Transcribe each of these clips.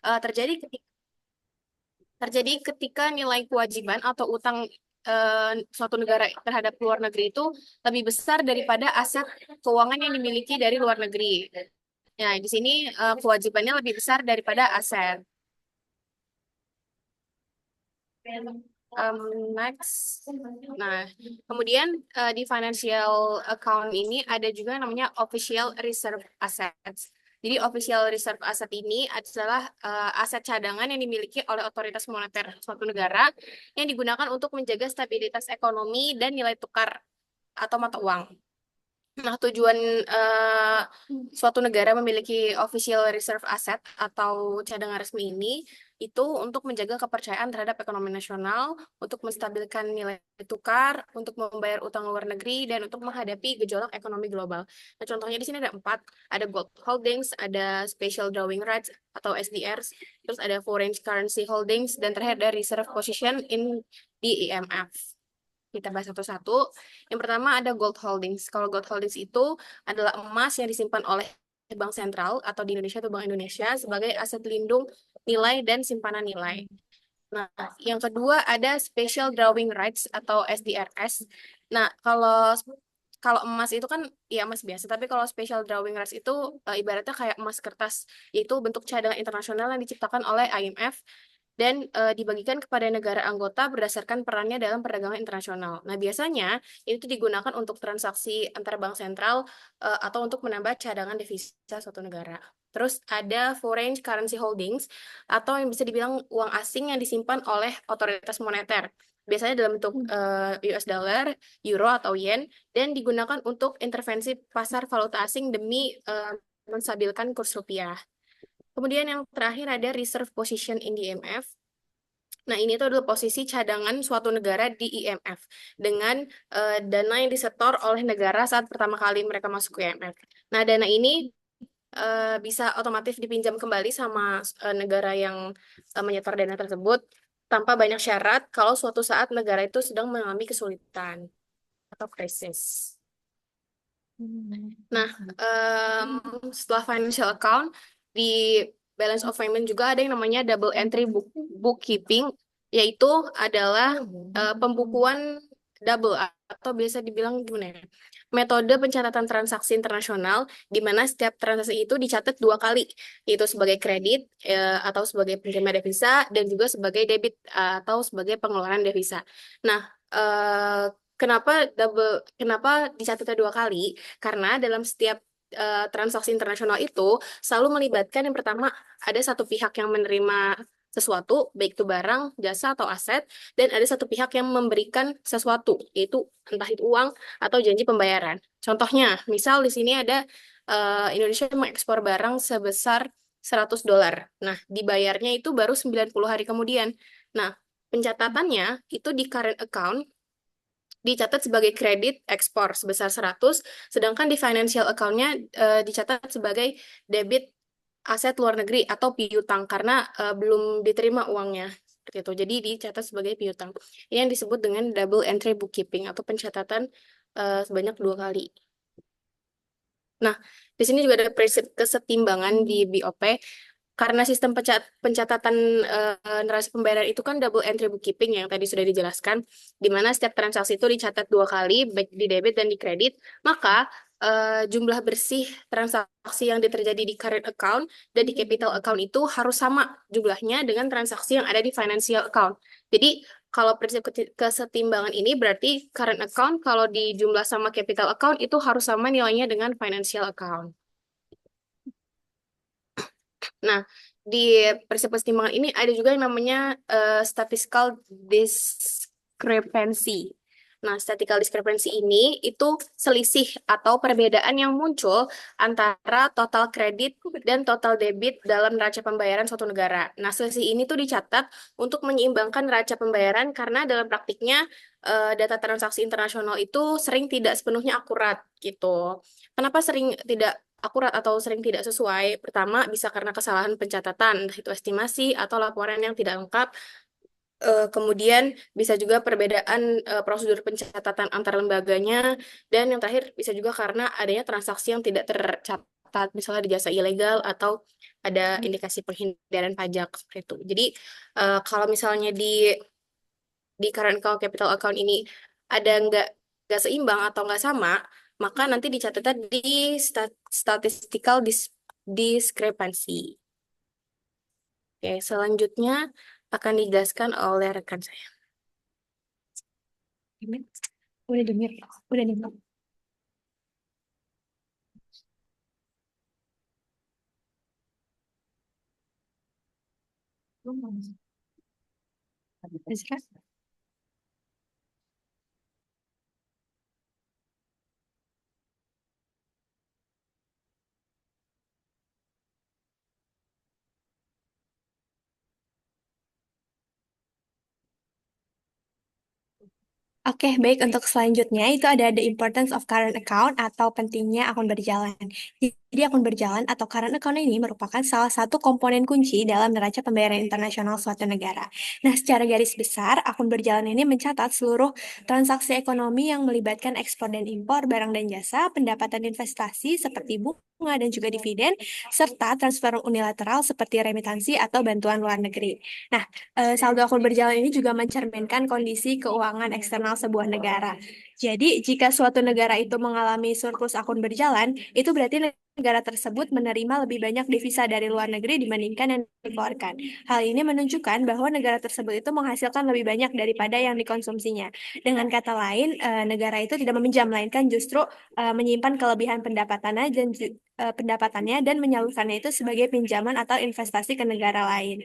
terjadi ketika nilai kewajiban atau utang suatu negara terhadap luar negeri itu lebih besar daripada aset keuangan yang dimiliki dari luar negeri. Nah, di sini kewajibannya lebih besar daripada aset. Next. Nah, kemudian di financial account ini ada juga namanya official reserve assets. Jadi official reserve asset ini adalah aset cadangan yang dimiliki oleh otoritas moneter suatu negara yang digunakan untuk menjaga stabilitas ekonomi dan nilai tukar atau mata uang. Nah, tujuan suatu negara memiliki official reserve asset atau cadangan resmi ini itu untuk menjaga kepercayaan terhadap ekonomi nasional, untuk menstabilkan nilai tukar, untuk membayar utang luar negeri, dan untuk menghadapi gejolak ekonomi global. Nah, contohnya di sini ada 4, ada gold holdings, ada special drawing rights atau SDRs, terus ada foreign currency holdings, dan terakhir ada reserve position in di IMF. Kita bahas satu-satu. Yang pertama ada gold holdings. Kalau gold holdings itu adalah emas yang disimpan oleh Bank Sentral atau di Indonesia atau Bank Indonesia sebagai aset lindung nilai dan simpanan nilai. Nah, yang kedua ada special drawing rights atau SDRS. Nah, kalau kalau emas itu kan ya emas biasa, tapi kalau special drawing rights itu ibaratnya kayak emas kertas, yaitu bentuk cadangan internasional yang diciptakan oleh IMF dan dibagikan kepada negara anggota berdasarkan perannya dalam perdagangan internasional. Nah, biasanya itu digunakan untuk transaksi antar bank sentral atau untuk menambah cadangan devisa suatu negara. Terus ada foreign currency holdings atau yang bisa dibilang uang asing yang disimpan oleh otoritas moneter. Biasanya dalam bentuk US dollar, euro atau yen dan digunakan untuk intervensi pasar valuta asing demi menstabilkan kurs rupiah. Kemudian yang terakhir ada reserve position in the IMF. Nah, ini tuh adalah posisi cadangan suatu negara di IMF dengan dana yang disetor oleh negara saat pertama kali mereka masuk ke IMF. Nah, dana ini bisa otomatis dipinjam kembali sama negara yang menyetor dana tersebut tanpa banyak syarat kalau suatu saat negara itu sedang mengalami kesulitan atau krisis. Nah, setelah financial account, di balance of payment juga ada yang namanya double entry bookkeeping, yaitu adalah pembukuan double atau biasa dibilang gimana ya? Metode pencatatan transaksi internasional di mana setiap transaksi itu dicatat 2 kali, yaitu sebagai kredit atau sebagai penerimaan devisa dan juga sebagai debit atau sebagai pengeluaran devisa. Nah, kenapa dicatatnya 2 kali? Karena dalam setiap transaksi internasional itu selalu melibatkan yang pertama ada satu pihak yang menerima sesuatu, baik itu barang, jasa, atau aset, dan ada satu pihak yang memberikan sesuatu, yaitu entah itu uang atau janji pembayaran. Contohnya, misal di sini ada Indonesia mengekspor barang sebesar $100. Nah, dibayarnya itu baru 90 hari kemudian. Nah, pencatatannya itu di current account dicatat sebagai kredit ekspor sebesar 100, sedangkan di financial account-nya dicatat sebagai debit aset luar negeri atau piutang karena belum diterima uangnya. Seperti itu. Jadi dicatat sebagai piutang. Yang disebut dengan double entry bookkeeping atau pencatatan sebanyak 2 kali. Nah, di sini juga ada prinsip kesetimbangan di BOP. Karena sistem pencatatan neraca pembayaran itu kan double entry bookkeeping yang tadi sudah dijelaskan, di mana setiap transaksi itu dicatat 2 kali, baik di debit dan di kredit, maka jumlah bersih transaksi yang terjadi di current account dan di capital account itu harus sama jumlahnya dengan transaksi yang ada di financial account. Jadi, kalau prinsip kesetimbangan ini berarti current account kalau dijumlah sama capital account itu harus sama nilainya dengan financial account. Nah, di prinsip kesetimbangan ini ada juga yang namanya statistical discrepancy. Nah, statistical discrepancy ini itu selisih atau perbedaan yang muncul antara total kredit dan total debit dalam neraca pembayaran suatu negara. Nah, selisih ini tuh dicatat untuk menyeimbangkan neraca pembayaran karena dalam praktiknya data transaksi internasional itu sering tidak sepenuhnya akurat gitu. Kenapa sering tidak akurat atau sering tidak sesuai? Pertama, bisa karena kesalahan pencatatan, entah itu estimasi atau laporan yang tidak lengkap. Kemudian bisa juga perbedaan prosedur pencatatan antar lembaganya, dan yang terakhir bisa juga karena adanya transaksi yang tidak tercatat, misalnya di jasa ilegal atau ada indikasi penghindaran pajak seperti itu. Jadi kalau misalnya di current account capital account ini ada nggak seimbang atau nggak sama, maka nanti dicatat di statistical discrepancy. Oke, selanjutnya akan dijelaskan oleh rekan saya. Udah dengar, udah dengar. Ezra? Oke, baik. Untuk selanjutnya itu ada the importance of current account atau pentingnya akun berjalan. Jadi akun berjalan atau current account ini merupakan salah satu komponen kunci dalam neraca pembayaran internasional suatu negara. Nah, secara garis besar, akun berjalan ini mencatat seluruh transaksi ekonomi yang melibatkan ekspor dan impor barang dan jasa, pendapatan investasi seperti bunga dan juga dividen, serta transfer unilateral seperti remitansi atau bantuan luar negeri. Nah, saldo akun berjalan ini juga mencerminkan kondisi keuangan eksternal sebuah negara. Jadi, jika suatu negara itu mengalami surplus akun berjalan, itu berarti negara tersebut menerima lebih banyak devisa dari luar negeri dibandingkan yang dikeluarkan. Hal ini menunjukkan bahwa negara tersebut itu menghasilkan lebih banyak daripada yang dikonsumsinya. Dengan kata lain, negara itu tidak meminjam, melainkan justru menyimpan kelebihan pendapatannya dan menyalurkannya itu sebagai pinjaman atau investasi ke negara lain.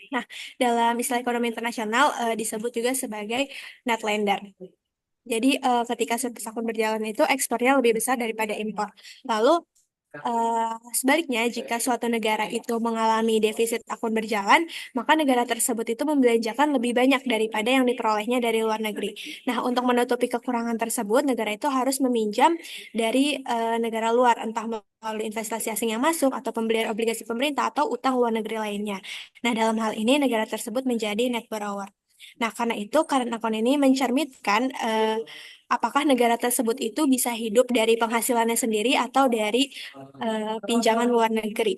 Nah, dalam istilah ekonomi internasional disebut juga sebagai net lender. Jadi ketika surplus akun berjalan itu ekspornya lebih besar daripada impor. Lalu sebaliknya, jika suatu negara itu mengalami defisit akun berjalan, maka negara tersebut itu membelanjakan lebih banyak daripada yang diperolehnya dari luar negeri. Nah, untuk menutupi kekurangan tersebut, negara itu harus meminjam dari negara luar, entah melalui investasi asing yang masuk, atau pembelian obligasi pemerintah, atau utang luar negeri lainnya. Nah, dalam hal ini, negara tersebut menjadi net borrower. Nah, karena itu, current account ini mencerminkan apakah negara tersebut itu bisa hidup dari penghasilannya sendiri atau dari pinjaman luar negeri.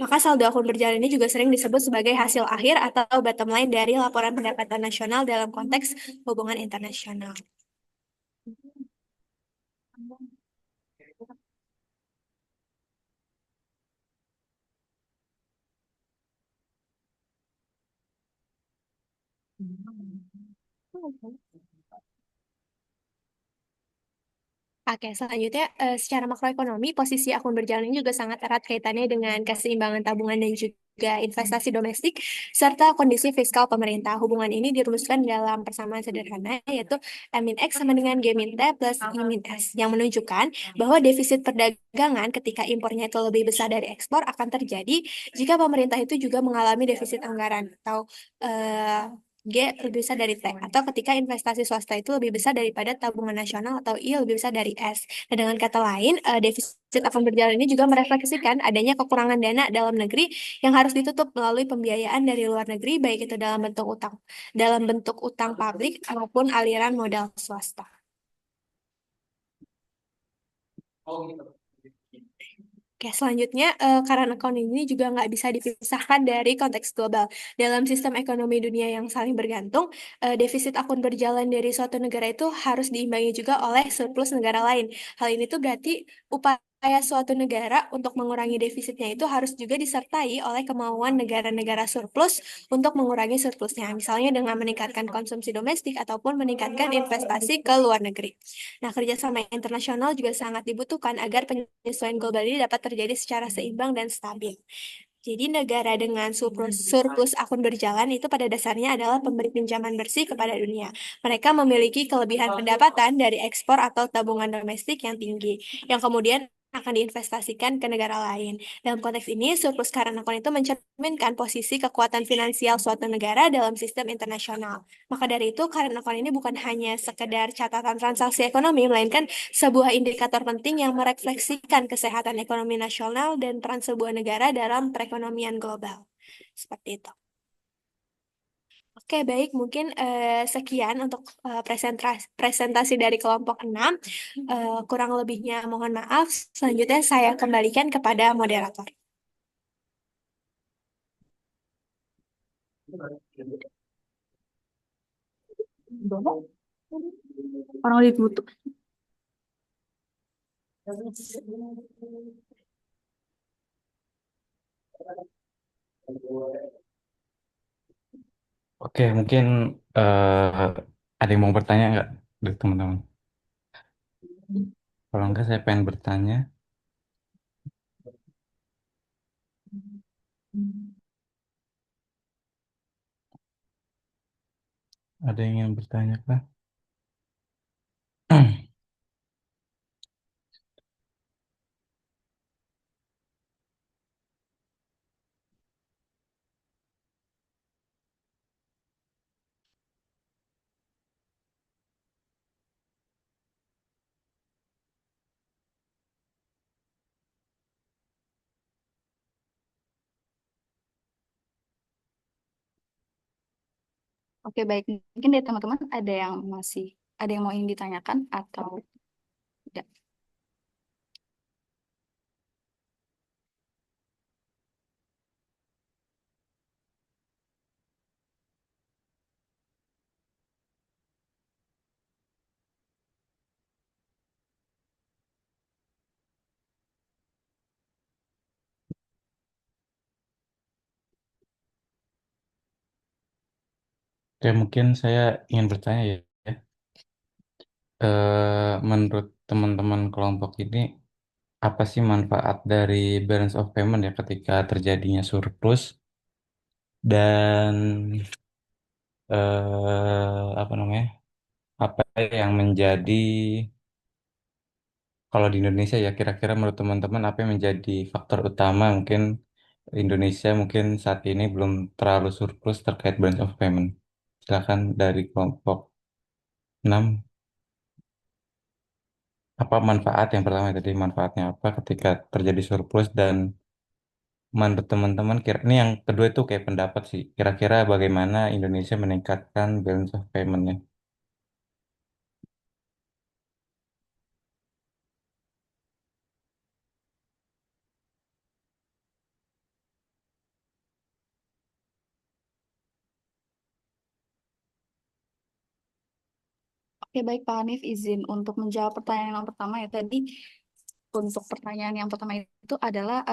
Maka saldo akun berjalan ini juga sering disebut sebagai hasil akhir atau bottom line dari laporan pendapatan nasional dalam konteks hubungan internasional. Oke, selanjutnya secara makroekonomi posisi akun berjalan ini juga sangat erat kaitannya dengan keseimbangan tabungan dan juga investasi domestik serta kondisi fiskal pemerintah. Hubungan ini dirumuskan dalam persamaan sederhana yaitu M min X sama dengan G min T plus I min S yang menunjukkan bahwa defisit perdagangan ketika impornya itu lebih besar dari ekspor akan terjadi jika pemerintah itu juga mengalami defisit anggaran atau G lebih besar dari T, atau ketika investasi swasta itu lebih besar daripada tabungan nasional atau I lebih besar dari S. Nah, dengan kata lain, defisit akan berjalan ini juga merefleksikan adanya kekurangan dana dalam negeri yang harus ditutup melalui pembiayaan dari luar negeri, baik itu dalam bentuk utang publik maupun aliran modal swasta. Oke, selanjutnya, current account ini juga nggak bisa dipisahkan dari konteks global. Dalam sistem ekonomi dunia yang saling bergantung, defisit akun berjalan dari suatu negara itu harus diimbangi juga oleh surplus negara lain. Hal ini tuh berarti upaya suatu negara untuk mengurangi defisitnya itu harus juga disertai oleh kemauan negara-negara surplus untuk mengurangi surplusnya. Misalnya dengan meningkatkan konsumsi domestik ataupun meningkatkan investasi ke luar negeri. Nah, kerjasama internasional juga sangat dibutuhkan agar penyesuaian global ini dapat terjadi secara seimbang dan stabil. Jadi negara dengan surplus akun berjalan itu pada dasarnya adalah pemberi pinjaman bersih kepada dunia. Mereka memiliki kelebihan pendapatan dari ekspor atau tabungan domestik yang tinggi, yang kemudian akan diinvestasikan ke negara lain. Dalam konteks ini, surplus current account itu mencerminkan posisi kekuatan finansial suatu negara dalam sistem internasional. Maka dari itu, current account ini bukan hanya sekedar catatan transaksi ekonomi, melainkan sebuah indikator penting yang merefleksikan kesehatan ekonomi nasional dan peran sebuah negara dalam perekonomian global. Seperti itu. Oke, baik. Mungkin sekian untuk presentasi dari kelompok 6. Kurang lebihnya mohon maaf. Selanjutnya saya kembalikan kepada moderator. Orang dibutuh. Oke, mungkin eh, ada yang mau bertanya nggak dari teman-teman? Kalau enggak, saya pengen bertanya. Ada yang ingin bertanya kah? Oke, baik. Mungkin dari teman-teman ada yang mau ingin ditanyakan atau tidak? Oke, mungkin saya ingin bertanya ya. Menurut teman-teman kelompok ini, apa sih manfaat dari balance of payment ya ketika terjadinya surplus dan apa namanya? Apa yang menjadi kalau di Indonesia ya kira-kira menurut teman-teman apa yang menjadi faktor utama mungkin Indonesia mungkin saat ini belum terlalu surplus terkait balance of payment. Silakan dari kelompok 6. Apa manfaat yang pertama tadi manfaatnya apa ketika terjadi surplus dan menurut teman-teman kira ini yang kedua itu kayak pendapat sih. Kira-kira bagaimana Indonesia meningkatkan balance of payment-nya? Oke, baik Pak Hanif, izin untuk menjawab pertanyaan yang pertama ya tadi. Untuk pertanyaan yang pertama itu adalah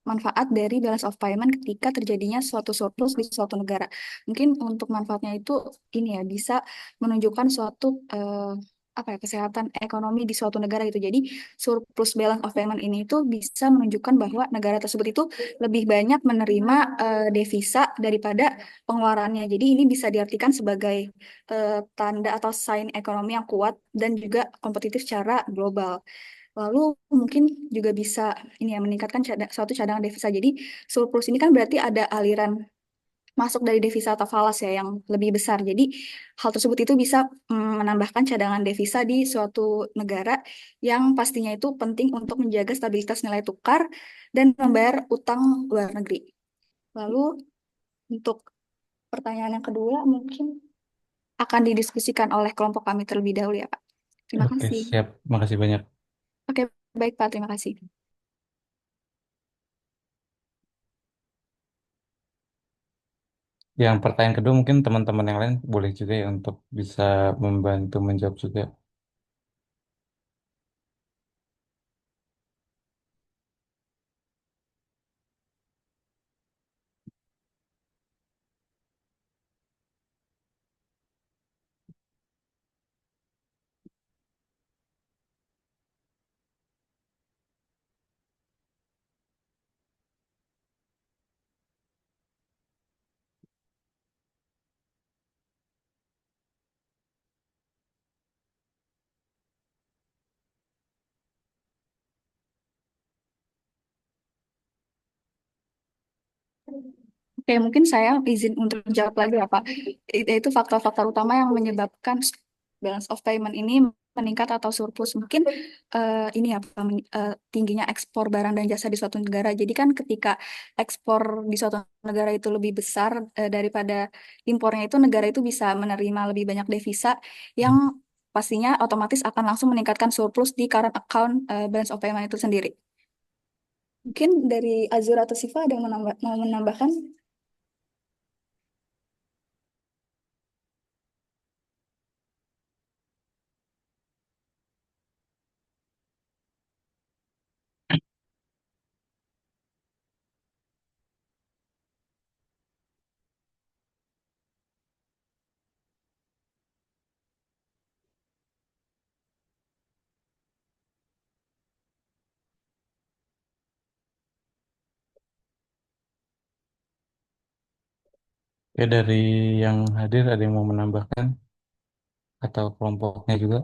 manfaat dari balance of payment ketika terjadinya suatu surplus di suatu negara. Mungkin untuk manfaatnya itu ini ya bisa menunjukkan suatu apa ya kesehatan ekonomi di suatu negara itu. Jadi surplus balance of payment ini itu bisa menunjukkan bahwa negara tersebut itu lebih banyak menerima devisa daripada pengeluarannya. Jadi ini bisa diartikan sebagai tanda atau sign ekonomi yang kuat dan juga kompetitif secara global. Lalu mungkin juga bisa ini ya meningkatkan suatu cadangan devisa. Jadi surplus ini kan berarti ada aliran masuk dari devisa atau falas ya yang lebih besar. Jadi hal tersebut itu bisa menambahkan cadangan devisa di suatu negara yang pastinya itu penting untuk menjaga stabilitas nilai tukar dan membayar utang luar negeri. Lalu untuk pertanyaan yang kedua mungkin akan didiskusikan oleh kelompok kami terlebih dahulu ya Pak. Terima Oke, kasih. siap. Makasih banyak. Oke, baik Pak, terima kasih. Yang pertanyaan kedua mungkin teman-teman yang lain boleh juga ya untuk bisa membantu menjawab juga. Oke, mungkin saya izin untuk jawab lagi ya, Pak. Itu faktor-faktor utama yang menyebabkan balance of payment ini meningkat atau surplus. Mungkin ini ya, Pak, tingginya ekspor barang dan jasa di suatu negara. Jadi kan ketika ekspor di suatu negara itu lebih besar daripada impornya itu, negara itu bisa menerima lebih banyak devisa yang pastinya otomatis akan langsung meningkatkan surplus di current account balance of payment itu sendiri. Mungkin dari Azura atau Siva ada yang mau menambahkan? Ya dari yang hadir ada yang mau menambahkan atau kelompoknya juga?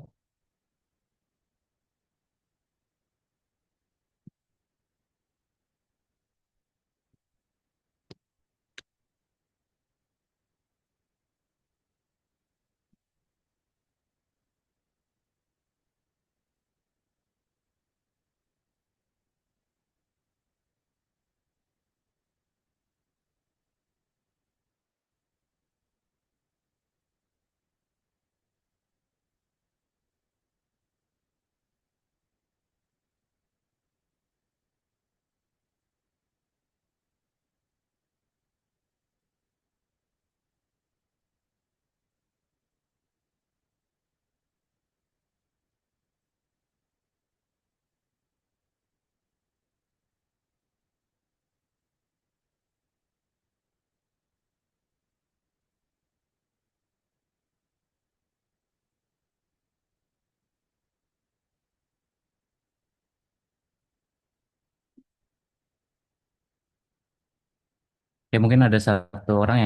Ya mungkin ada satu orang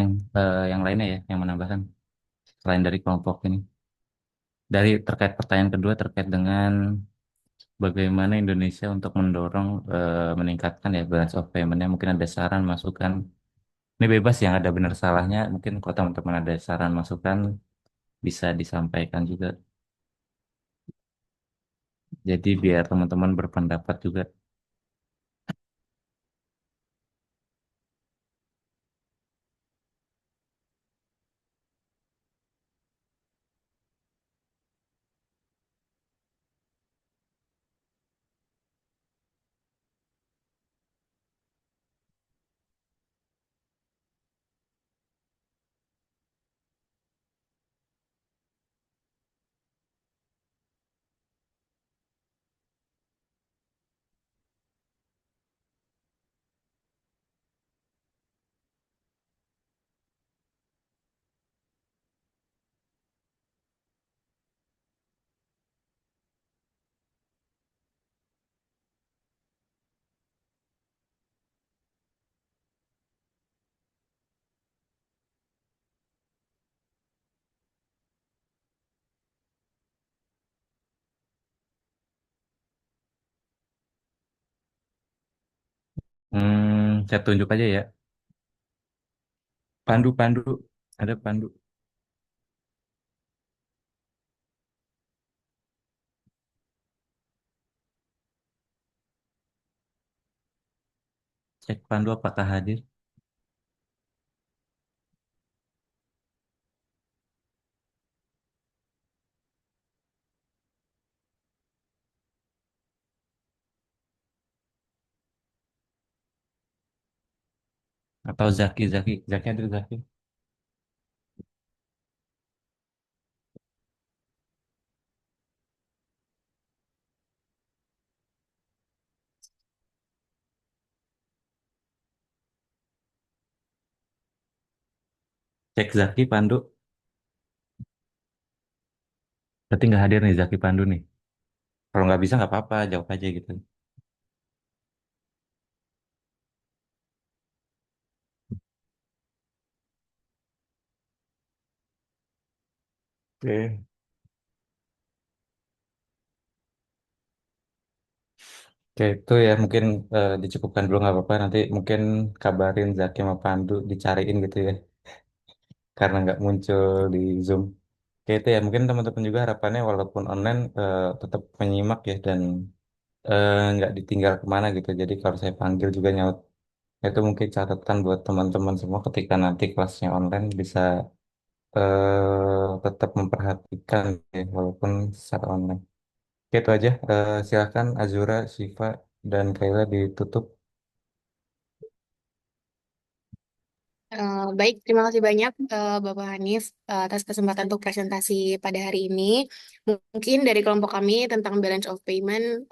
yang lainnya ya yang menambahkan selain dari kelompok ini. Dari terkait pertanyaan kedua terkait dengan bagaimana Indonesia untuk mendorong meningkatkan ya balance of payment-nya, mungkin ada saran masukan. Ini bebas yang ada benar salahnya. Mungkin kalau teman-teman ada saran masukan bisa disampaikan juga. Jadi biar teman-teman berpendapat juga. Saya tunjuk aja ya. Pandu, ada pandu. Cek pandu apakah hadir. Atau Zaki hadir Zaki. Cek Zaki, Pandu. Berarti nggak hadir nih Zaki Pandu nih. Kalau nggak bisa nggak apa-apa, jawab aja gitu. Oke. Oke, itu ya mungkin dicukupkan dulu nggak apa-apa. Nanti mungkin kabarin Zaki sama Pandu dicariin gitu ya, karena nggak muncul di Zoom. Oke, itu ya mungkin teman-teman juga harapannya walaupun online tetap menyimak ya dan nggak ditinggal kemana gitu. Jadi kalau saya panggil juga nyaut. Itu mungkin catatan buat teman-teman semua ketika nanti kelasnya online bisa tetap memperhatikan ya, walaupun secara online. Oke, itu aja. Silakan Azura, Shiva, dan Kayla ditutup. Baik, terima kasih banyak Bapak Hanif atas kesempatan untuk presentasi pada hari ini. Mungkin dari kelompok kami tentang balance of payment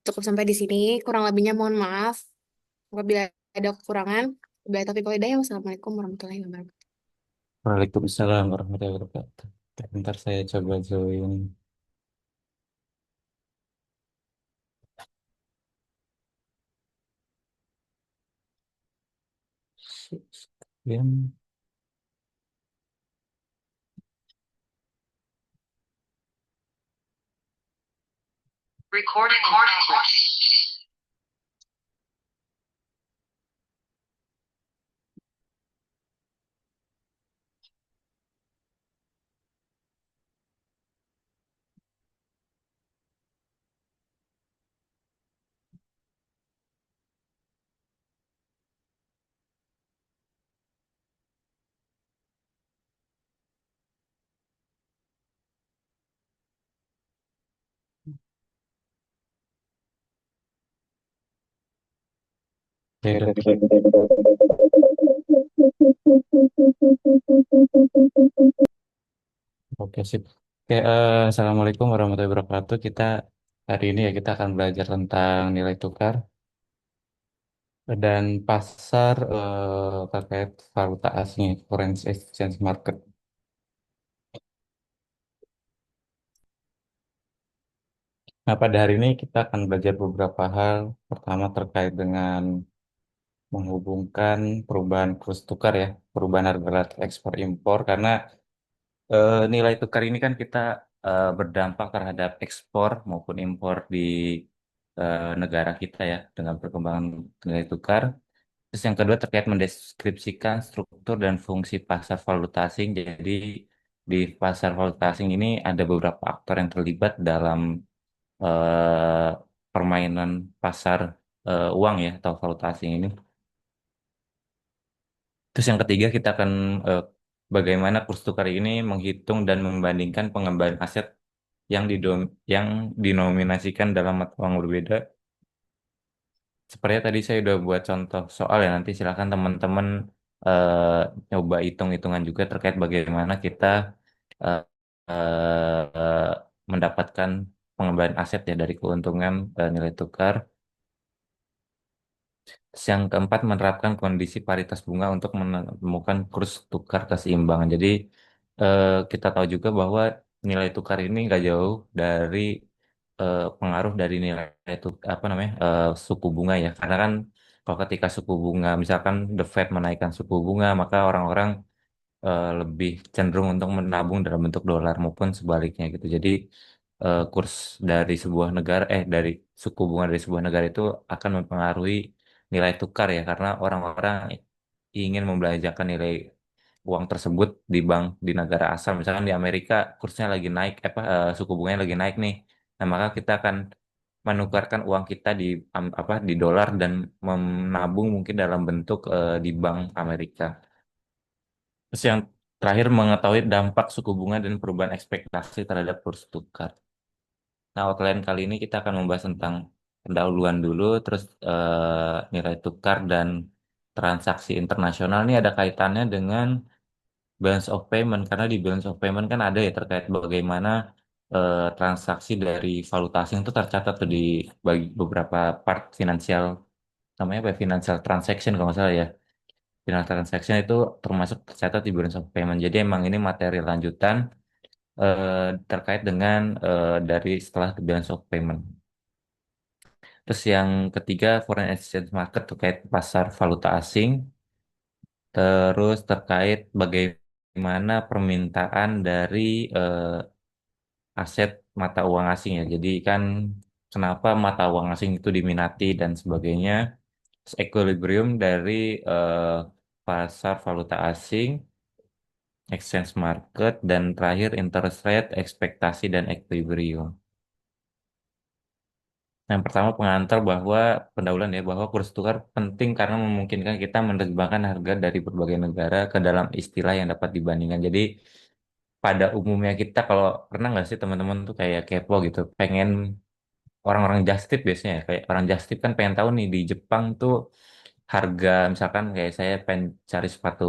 cukup sampai di sini. Kurang lebihnya mohon maaf apabila ada kekurangan. Wabillahi taufiq wal hidayah. Wassalamualaikum warahmatullahi wabarakatuh. Waalaikumsalam warahmatullahi wabarakatuh. Bentar saya coba join. Ya. Recording. Ya udah. Oke, sip. Oke, Assalamualaikum warahmatullahi wabarakatuh. Kita hari ini ya kita akan belajar tentang nilai tukar dan pasar terkait valuta asing, foreign exchange market. Nah, pada hari ini kita akan belajar beberapa hal. Pertama terkait dengan menghubungkan perubahan kurs tukar ya, perubahan harga relatif ekspor impor karena nilai tukar ini kan kita berdampak terhadap ekspor maupun impor di negara kita ya dengan perkembangan nilai tukar. Terus yang kedua terkait mendeskripsikan struktur dan fungsi pasar valuta asing. Jadi di pasar valuta asing ini ada beberapa aktor yang terlibat dalam eh, permainan pasar uang ya atau valuta asing ini. Terus yang ketiga kita akan eh, bagaimana kurs tukar ini menghitung dan membandingkan pengembangan aset yang dinominasikan dalam mata uang berbeda. Sepertinya tadi saya udah buat contoh soal ya, nanti silakan teman-teman nyoba hitung-hitungan juga terkait bagaimana kita eh, eh, mendapatkan pengembangan aset ya dari keuntungan nilai tukar. Terus yang keempat, menerapkan kondisi paritas bunga untuk menemukan kurs tukar keseimbangan. Jadi kita tahu juga bahwa nilai tukar ini nggak jauh dari pengaruh dari nilai itu apa namanya suku bunga ya. Karena kan kalau ketika suku bunga, misalkan The Fed menaikkan suku bunga, maka orang-orang lebih cenderung untuk menabung dalam bentuk dolar maupun sebaliknya gitu. Jadi kurs dari sebuah negara dari suku bunga dari sebuah negara itu akan mempengaruhi nilai tukar ya karena orang-orang ingin membelanjakan nilai uang tersebut di bank di negara asal. Misalkan di Amerika kursnya lagi naik suku bunganya lagi naik nih. Nah, maka kita akan menukarkan uang kita di dolar dan menabung mungkin dalam bentuk di bank Amerika. Terus yang terakhir mengetahui dampak suku bunga dan perubahan ekspektasi terhadap kurs tukar. Nah, outline kali ini kita akan membahas tentang pendahuluan dulu, terus nilai tukar dan transaksi internasional ini ada kaitannya dengan balance of payment karena di balance of payment kan ada ya terkait bagaimana transaksi dari valuta asing itu tercatat tuh di bagi beberapa part finansial namanya apa ya? Financial transaction kalau nggak salah ya. Financial transaction itu termasuk tercatat di balance of payment. Jadi emang ini materi lanjutan terkait dengan dari setelah the balance of payment. Terus yang ketiga foreign exchange market terkait pasar valuta asing. Terus terkait bagaimana permintaan dari aset mata uang asing ya. Jadi kan kenapa mata uang asing itu diminati dan sebagainya. Terus equilibrium dari eh, pasar valuta asing, exchange market, dan terakhir interest rate, ekspektasi, dan equilibrium. Yang pertama pengantar bahwa pendahuluan ya bahwa kurs tukar penting karena memungkinkan kita menerjemahkan harga dari berbagai negara ke dalam istilah yang dapat dibandingkan. Jadi pada umumnya kita kalau pernah nggak sih teman-teman tuh kayak kepo gitu, pengen orang-orang just tip biasanya ya, kayak orang just tip kan pengen tahu nih di Jepang tuh harga misalkan kayak saya pengen cari sepatu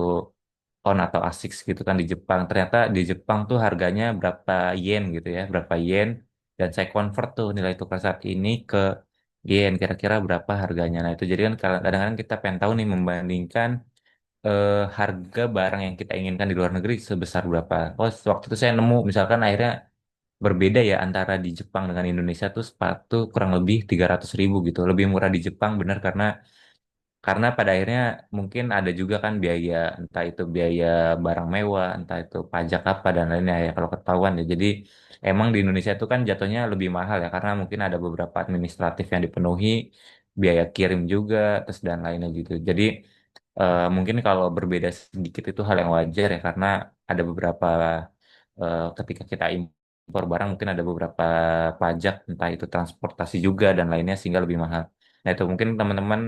On atau Asics gitu kan di Jepang. Ternyata di Jepang tuh harganya berapa yen gitu ya, berapa yen. Dan saya convert tuh nilai tukar saat ini ke yen, kira-kira berapa harganya. Nah itu jadi kan kadang-kadang kita pengen tahu nih membandingkan harga barang yang kita inginkan di luar negeri sebesar berapa. Oh waktu itu saya nemu misalkan akhirnya berbeda ya antara di Jepang dengan Indonesia tuh sepatu kurang lebih 300.000 gitu. Lebih murah di Jepang benar karena Karena pada akhirnya mungkin ada juga kan biaya, entah itu biaya barang mewah, entah itu pajak apa dan lainnya ya kalau ketahuan ya. Jadi emang di Indonesia itu kan jatuhnya lebih mahal ya karena mungkin ada beberapa administratif yang dipenuhi, biaya kirim juga, terus dan lainnya gitu. Jadi mungkin kalau berbeda sedikit itu hal yang wajar ya karena ada beberapa ketika kita impor barang mungkin ada beberapa pajak, entah itu transportasi juga dan lainnya sehingga lebih mahal. Nah itu mungkin teman-teman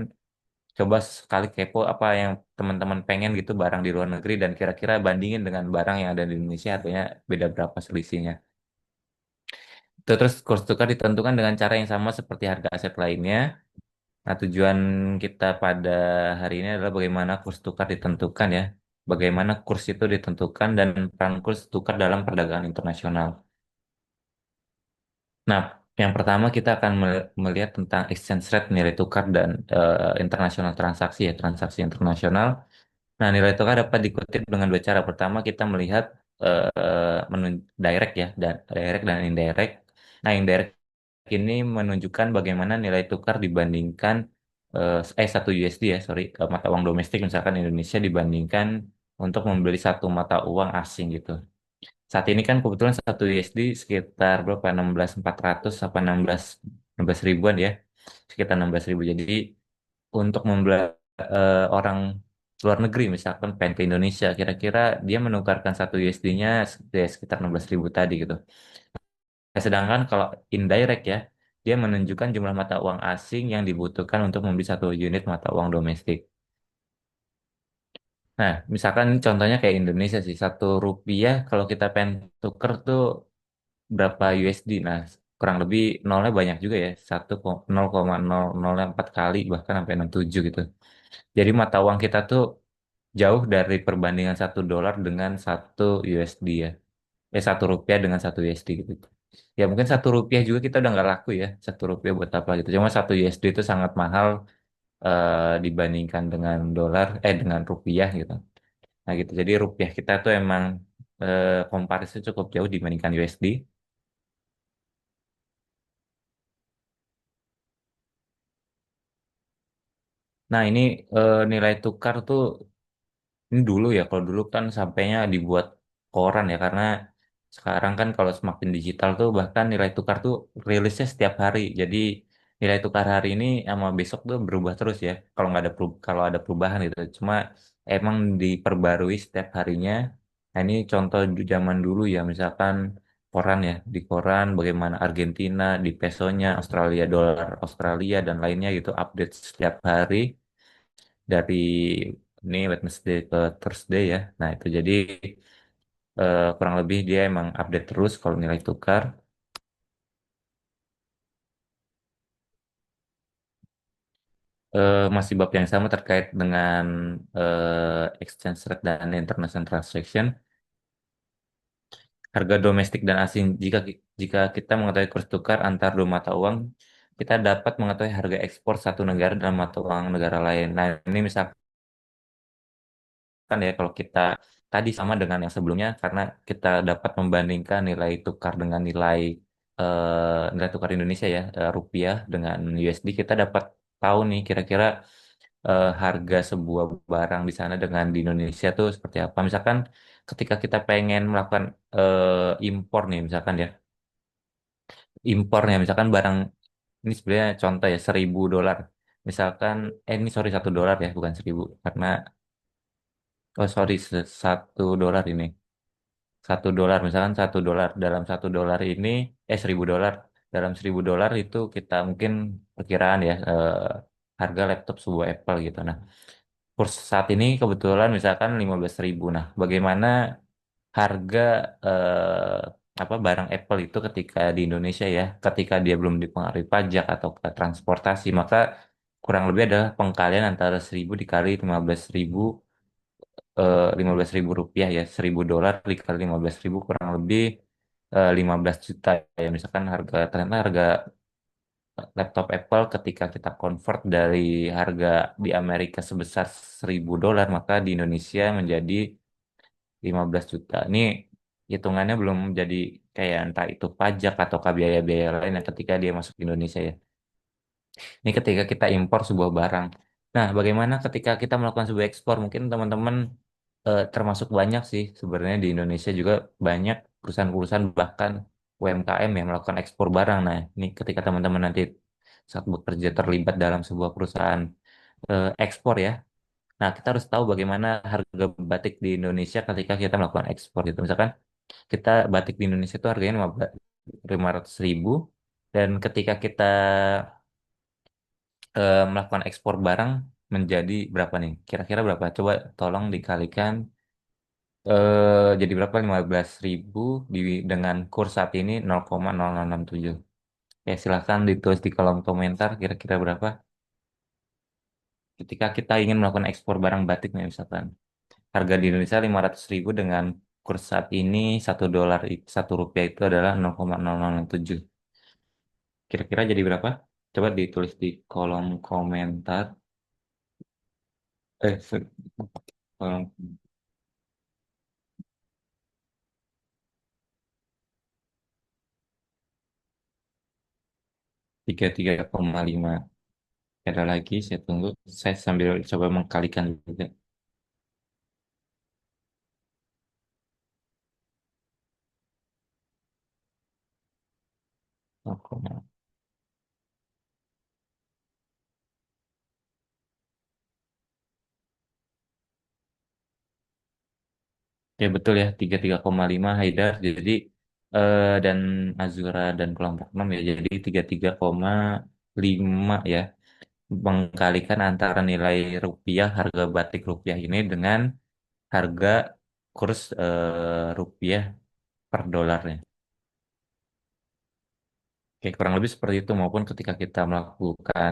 coba sekali kepo apa yang teman-teman pengen gitu barang di luar negeri dan kira-kira bandingin dengan barang yang ada di Indonesia harganya beda berapa selisihnya. Terus kurs tukar ditentukan dengan cara yang sama seperti harga aset lainnya. Nah, tujuan kita pada hari ini adalah bagaimana kurs tukar ditentukan ya. Bagaimana kurs itu ditentukan dan peran kurs tukar dalam perdagangan internasional. Nah, yang pertama kita akan melihat tentang exchange rate nilai tukar dan internasional transaksi ya, transaksi internasional. Nah, nilai tukar dapat dikutip dengan dua cara. Pertama, kita melihat direct ya, dan direct dan indirect. Nah, indirect ini menunjukkan bagaimana nilai tukar dibandingkan satu USD ya, sorry, mata uang domestik misalkan Indonesia dibandingkan untuk membeli satu mata uang asing gitu. Saat ini kan kebetulan satu USD sekitar berapa? 16.400 apa 16 ribuan ya, sekitar 16 ribu. Jadi untuk membeli orang luar negeri misalkan pengen ke Indonesia kira-kira dia menukarkan satu USD-nya sekitar 16 ribu tadi gitu. Nah, sedangkan kalau indirect ya dia menunjukkan jumlah mata uang asing yang dibutuhkan untuk membeli satu unit mata uang domestik. Nah, misalkan ini contohnya kayak Indonesia sih, satu rupiah kalau kita pengen tuker tuh berapa USD. Nah, kurang lebih nolnya banyak juga ya, 0,0004 kali bahkan sampai 67 gitu. Jadi mata uang kita tuh jauh dari perbandingan satu dolar dengan satu USD ya. Satu rupiah dengan satu USD gitu. Ya mungkin satu rupiah juga kita udah nggak laku ya. Satu rupiah buat apa gitu. Cuma satu USD itu sangat mahal dibandingkan dengan dolar, dengan rupiah gitu. Nah gitu. Jadi rupiah kita tuh emang komparasi cukup jauh dibandingkan USD. Nah ini nilai tukar tuh ini dulu ya, kalau dulu kan sampainya dibuat koran ya, karena sekarang kan kalau semakin digital tuh bahkan nilai tukar tuh rilisnya setiap hari. Jadi nilai tukar hari ini sama besok tuh berubah terus ya. Kalau nggak ada kalau ada perubahan gitu. Cuma emang diperbarui setiap harinya. Nah ini contoh di zaman dulu ya, misalkan koran ya, di koran bagaimana Argentina, di pesonya, Australia, dolar Australia dan lainnya gitu update setiap hari dari ini Wednesday ke Thursday ya. Nah, itu jadi kurang lebih dia emang update terus kalau nilai tukar. Masih bab yang sama terkait dengan exchange rate dan international transaction. Harga domestik dan asing. Jika kita mengetahui kurs tukar antar dua mata uang, kita dapat mengetahui harga ekspor satu negara dalam mata uang negara lain. Nah, ini misalkan ya kalau kita tadi sama dengan yang sebelumnya karena kita dapat membandingkan nilai tukar dengan nilai tukar Indonesia ya, rupiah dengan USD, kita dapat tahu nih kira-kira harga sebuah barang di sana dengan di Indonesia tuh seperti apa. Misalkan ketika kita pengen melakukan impor nih misalkan ya, impornya misalkan barang ini sebenarnya contoh ya 1.000 dolar. Misalkan ini sorry 1 dolar ya bukan 1.000 karena oh sorry 1 dolar ini. 1 dolar misalkan 1 dolar dalam 1 dolar ini 1.000 dolar dalam 1.000 dolar itu kita mungkin perkiraan ya harga laptop sebuah Apple gitu. Nah kurs saat ini kebetulan misalkan 15.000. Nah bagaimana harga barang Apple itu ketika di Indonesia ya ketika dia belum dipengaruhi pajak atau ke transportasi maka kurang lebih adalah pengkalian antara 1.000 dikali 15.000 15.000 rupiah ya 1.000 dolar dikali 15.000 kurang lebih 15 juta ya misalkan ternyata harga laptop Apple ketika kita convert dari harga di Amerika sebesar 1.000 dolar maka di Indonesia menjadi 15 juta ini hitungannya belum jadi kayak entah itu pajak atau biaya-biaya lain yang ketika dia masuk ke Indonesia ya ini ketika kita impor sebuah barang. Nah, bagaimana ketika kita melakukan sebuah ekspor? Mungkin teman-teman termasuk banyak sih sebenarnya di Indonesia juga banyak perusahaan-perusahaan bahkan UMKM yang melakukan ekspor barang. Nah, ini ketika teman-teman nanti saat bekerja terlibat dalam sebuah perusahaan ekspor ya. Nah, kita harus tahu bagaimana harga batik di Indonesia ketika kita melakukan ekspor gitu. Misalkan kita batik di Indonesia itu harganya 500.000 dan ketika kita melakukan ekspor barang menjadi berapa nih? Kira-kira berapa? Coba tolong dikalikan jadi berapa? 15.000 dengan kurs saat ini 0,0067. Ya, silahkan ditulis di kolom komentar kira-kira berapa ketika kita ingin melakukan ekspor barang batik nih misalkan. Harga di Indonesia 500.000 dengan kurs saat ini $1 1 rupiah itu adalah 0,0067. Kira-kira jadi berapa? Coba ditulis di kolom komentar. Eh, kolom 33,5. Ada lagi, saya tunggu. Saya sambil coba mengkalikan juga. 0, ya betul ya, 33,5 Haidar. Jadi dan Azura dan kelompok 6 ya. Jadi 33,5 ya. Mengkalikan antara nilai rupiah, harga batik rupiah ini dengan harga kurs rupiah per dolarnya. Oke, kurang lebih seperti itu maupun ketika kita melakukan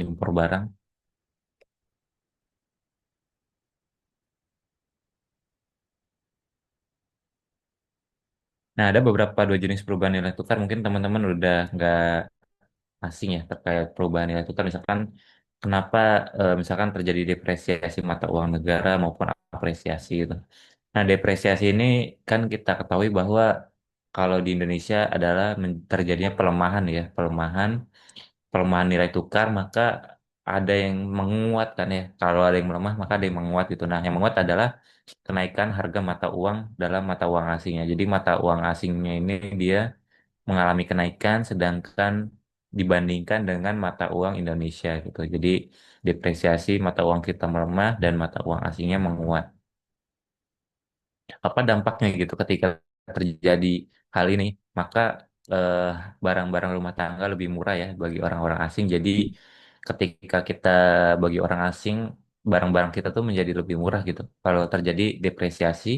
impor barang. Nah, ada beberapa dua jenis perubahan nilai tukar. Mungkin teman-teman udah nggak asing ya terkait perubahan nilai tukar. Misalkan kenapa misalkan terjadi depresiasi mata uang negara maupun apresiasi gitu. Nah, depresiasi ini kan kita ketahui bahwa kalau di Indonesia adalah terjadinya pelemahan ya, pelemahan nilai tukar, maka ada yang menguat kan ya. Kalau ada yang melemah, maka ada yang menguat gitu. Nah, yang menguat adalah kenaikan harga mata uang dalam mata uang asingnya. Jadi mata uang asingnya ini dia mengalami kenaikan, sedangkan dibandingkan dengan mata uang Indonesia gitu. Jadi depresiasi mata uang kita melemah dan mata uang asingnya menguat. Apa dampaknya gitu ketika terjadi hal ini? Maka eh, barang-barang rumah tangga lebih murah ya bagi orang-orang asing. Jadi ketika kita bagi orang asing barang-barang kita tuh menjadi lebih murah gitu. Kalau terjadi depresiasi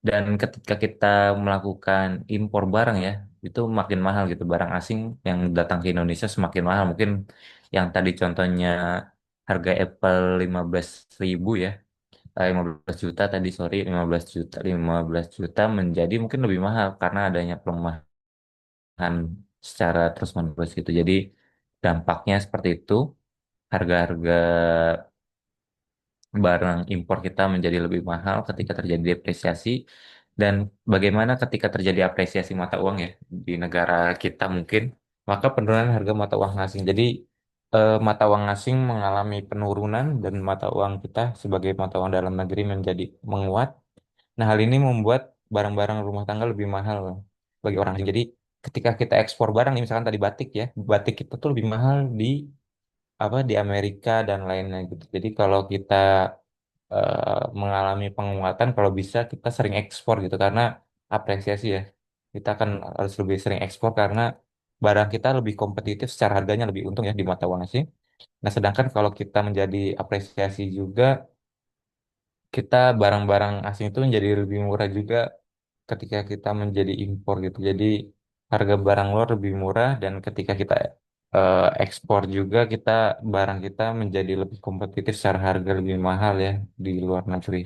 dan ketika kita melakukan impor barang ya itu makin mahal gitu. Barang asing yang datang ke Indonesia semakin mahal. Mungkin yang tadi contohnya harga Apple 15.000 ya 15 juta tadi sorry 15 juta menjadi mungkin lebih mahal karena adanya pelemahan secara terus-menerus gitu. Jadi dampaknya seperti itu, harga-harga barang impor kita menjadi lebih mahal ketika terjadi depresiasi dan bagaimana ketika terjadi apresiasi mata uang ya di negara kita mungkin maka penurunan harga mata uang asing. Jadi mata uang asing mengalami penurunan dan mata uang kita sebagai mata uang dalam negeri menjadi menguat. Nah, hal ini membuat barang-barang rumah tangga lebih mahal bagi orang asing. Jadi, ketika kita ekspor barang, nih, misalkan tadi batik ya, batik kita tuh lebih mahal di di Amerika dan lainnya gitu. Jadi, kalau kita mengalami penguatan, kalau bisa kita sering ekspor gitu karena apresiasi ya. Kita akan harus lebih sering ekspor karena barang kita lebih kompetitif secara harganya lebih untung ya di mata uang asing. Nah, sedangkan kalau kita menjadi apresiasi juga kita barang-barang asing itu menjadi lebih murah juga ketika kita menjadi impor gitu. Jadi harga barang luar lebih murah dan ketika kita ekspor juga kita barang kita menjadi lebih kompetitif secara harga lebih mahal ya di luar negeri.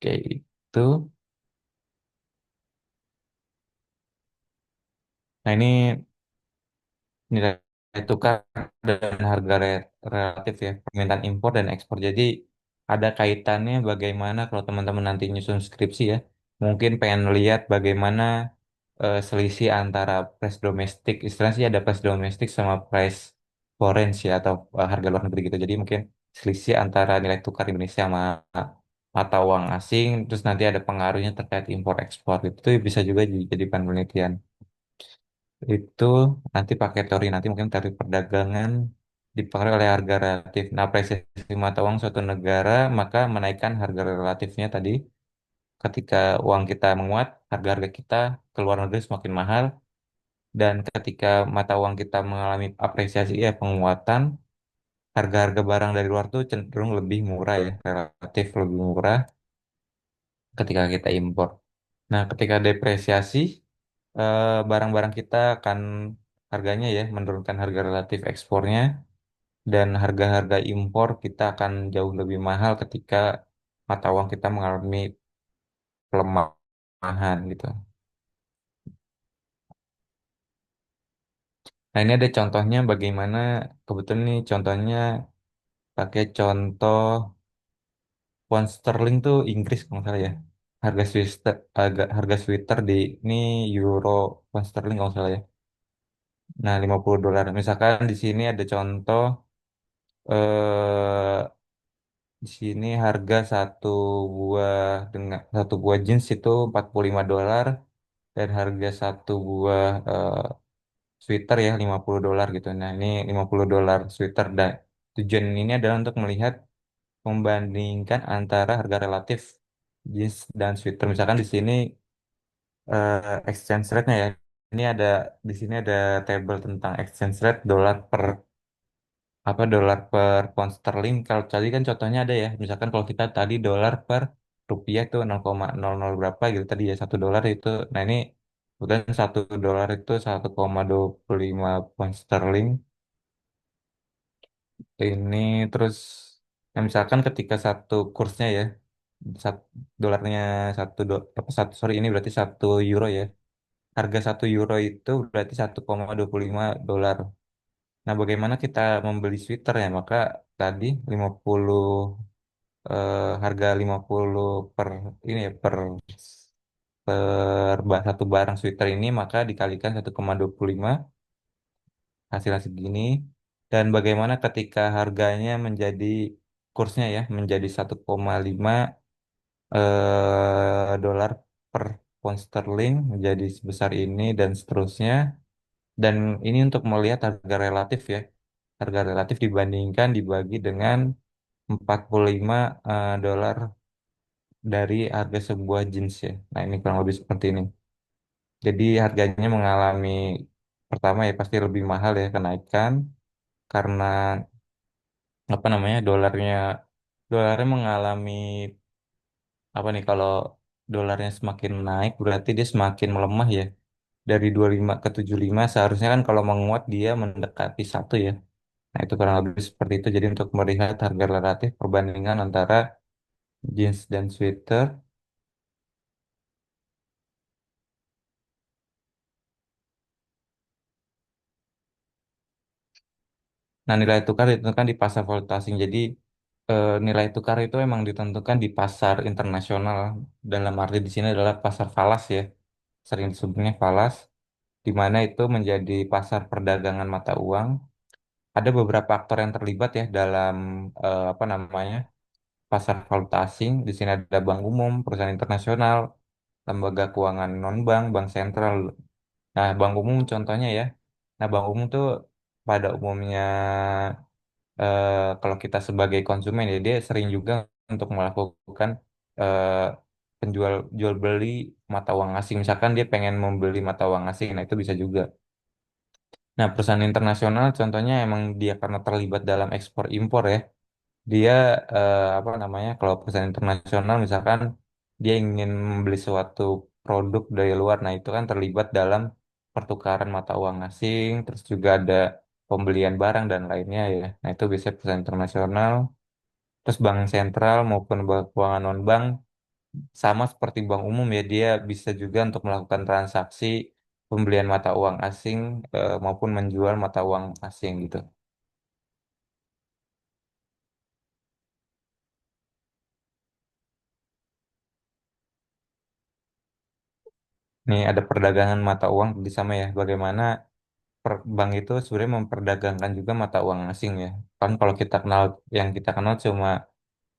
Kayak itu. Nah ini nilai tukar dan harga relatif ya permintaan impor dan ekspor. Jadi ada kaitannya bagaimana kalau teman-teman nanti nyusun skripsi ya. Mungkin pengen lihat bagaimana selisih antara price domestik, istilahnya sih ada price domestik sama price foreign ya atau harga luar negeri gitu. Jadi mungkin selisih antara nilai tukar Indonesia sama mata uang asing, terus nanti ada pengaruhnya terkait impor ekspor itu bisa juga jadi bahan penelitian. Itu nanti pakai teori nanti mungkin teori perdagangan dipengaruhi oleh harga relatif. Nah, apresiasi mata uang suatu negara maka menaikkan harga relatifnya tadi. Ketika uang kita menguat, harga-harga kita ke luar negeri semakin mahal. Dan ketika mata uang kita mengalami apresiasi ya penguatan, harga-harga barang dari luar tuh cenderung lebih murah ya, relatif lebih murah ketika kita impor. Nah, ketika depresiasi, barang-barang kita akan harganya ya menurunkan harga relatif ekspornya dan harga-harga impor kita akan jauh lebih mahal ketika mata uang kita mengalami pelemahan gitu. Nah, ini ada contohnya bagaimana kebetulan nih contohnya pakai contoh pound sterling tuh Inggris kalau nggak salah ya. Harga sweater di ini euro pound sterling kalau nggak salah ya. Nah, $50. Misalkan di sini ada contoh eh di sini harga satu buah jeans itu $45 dan harga satu buah sweater ya $50 gitu. Nah, ini $50 sweater dan tujuan ini adalah untuk melihat membandingkan antara harga relatif jeans dan sweater. Misalkan di sini exchange rate-nya ya. Ini ada di sini ada table tentang exchange rate dolar per pound sterling. Kalau tadi kan contohnya ada ya. Misalkan kalau kita tadi dolar per rupiah itu 0,00 berapa gitu tadi ya $1 itu. Nah, ini bukan $1 itu 1,25 pound sterling. Ini terus misalkan ketika satu kursnya ya satu dolarnya apa satu sorry ini berarti 1 euro ya. Harga 1 euro itu berarti 1,25 dolar. Nah, bagaimana kita membeli sweater ya? Maka tadi 50 harga 50 per ini ya satu barang sweater ini maka dikalikan 1,25 hasilnya segini. Dan bagaimana ketika harganya menjadi kursnya ya menjadi 1,5 dolar per pound sterling menjadi sebesar ini dan seterusnya. Dan ini untuk melihat harga relatif ya. Harga relatif dibandingkan dibagi dengan 45 dolar dari harga sebuah jeans ya. Nah, ini kurang lebih seperti ini. Jadi harganya mengalami pertama ya pasti lebih mahal ya kenaikan karena apa namanya dolarnya mengalami apa nih kalau dolarnya semakin naik berarti dia semakin melemah ya. Dari 25 ke 75 seharusnya kan kalau menguat dia mendekati satu ya. Nah, itu kurang lebih seperti itu. Jadi untuk melihat harga relatif perbandingan antara jeans dan sweater. Nah, nilai tukar ditentukan di pasar valuta asing. Jadi nilai tukar itu emang ditentukan di pasar internasional. Dalam arti di sini adalah pasar falas ya. Sering disebutnya falas, di mana itu menjadi pasar perdagangan mata uang. Ada beberapa aktor yang terlibat ya dalam apa namanya pasar valuta asing. Di sini ada bank umum, perusahaan internasional, lembaga keuangan non-bank, bank sentral. Nah, bank umum contohnya ya. Nah, bank umum tuh pada umumnya kalau kita sebagai konsumen ya dia sering juga untuk melakukan eh, penjual jual beli mata uang asing. Misalkan dia pengen membeli mata uang asing, nah itu bisa juga. Nah, perusahaan internasional contohnya emang dia karena terlibat dalam ekspor impor ya. Dia apa namanya? Kalau perusahaan internasional misalkan dia ingin membeli suatu produk dari luar, nah itu kan terlibat dalam pertukaran mata uang asing, terus juga ada pembelian barang dan lainnya ya. Nah, itu biasanya perusahaan internasional. Terus bank sentral maupun bank keuangan non-bank sama seperti bank umum ya, dia bisa juga untuk melakukan transaksi pembelian mata uang asing maupun menjual mata uang asing gitu. Nih ada perdagangan mata uang di sama ya, bagaimana bank itu sebenarnya memperdagangkan juga mata uang asing ya. Kan kalau kita kenal, yang kita kenal cuma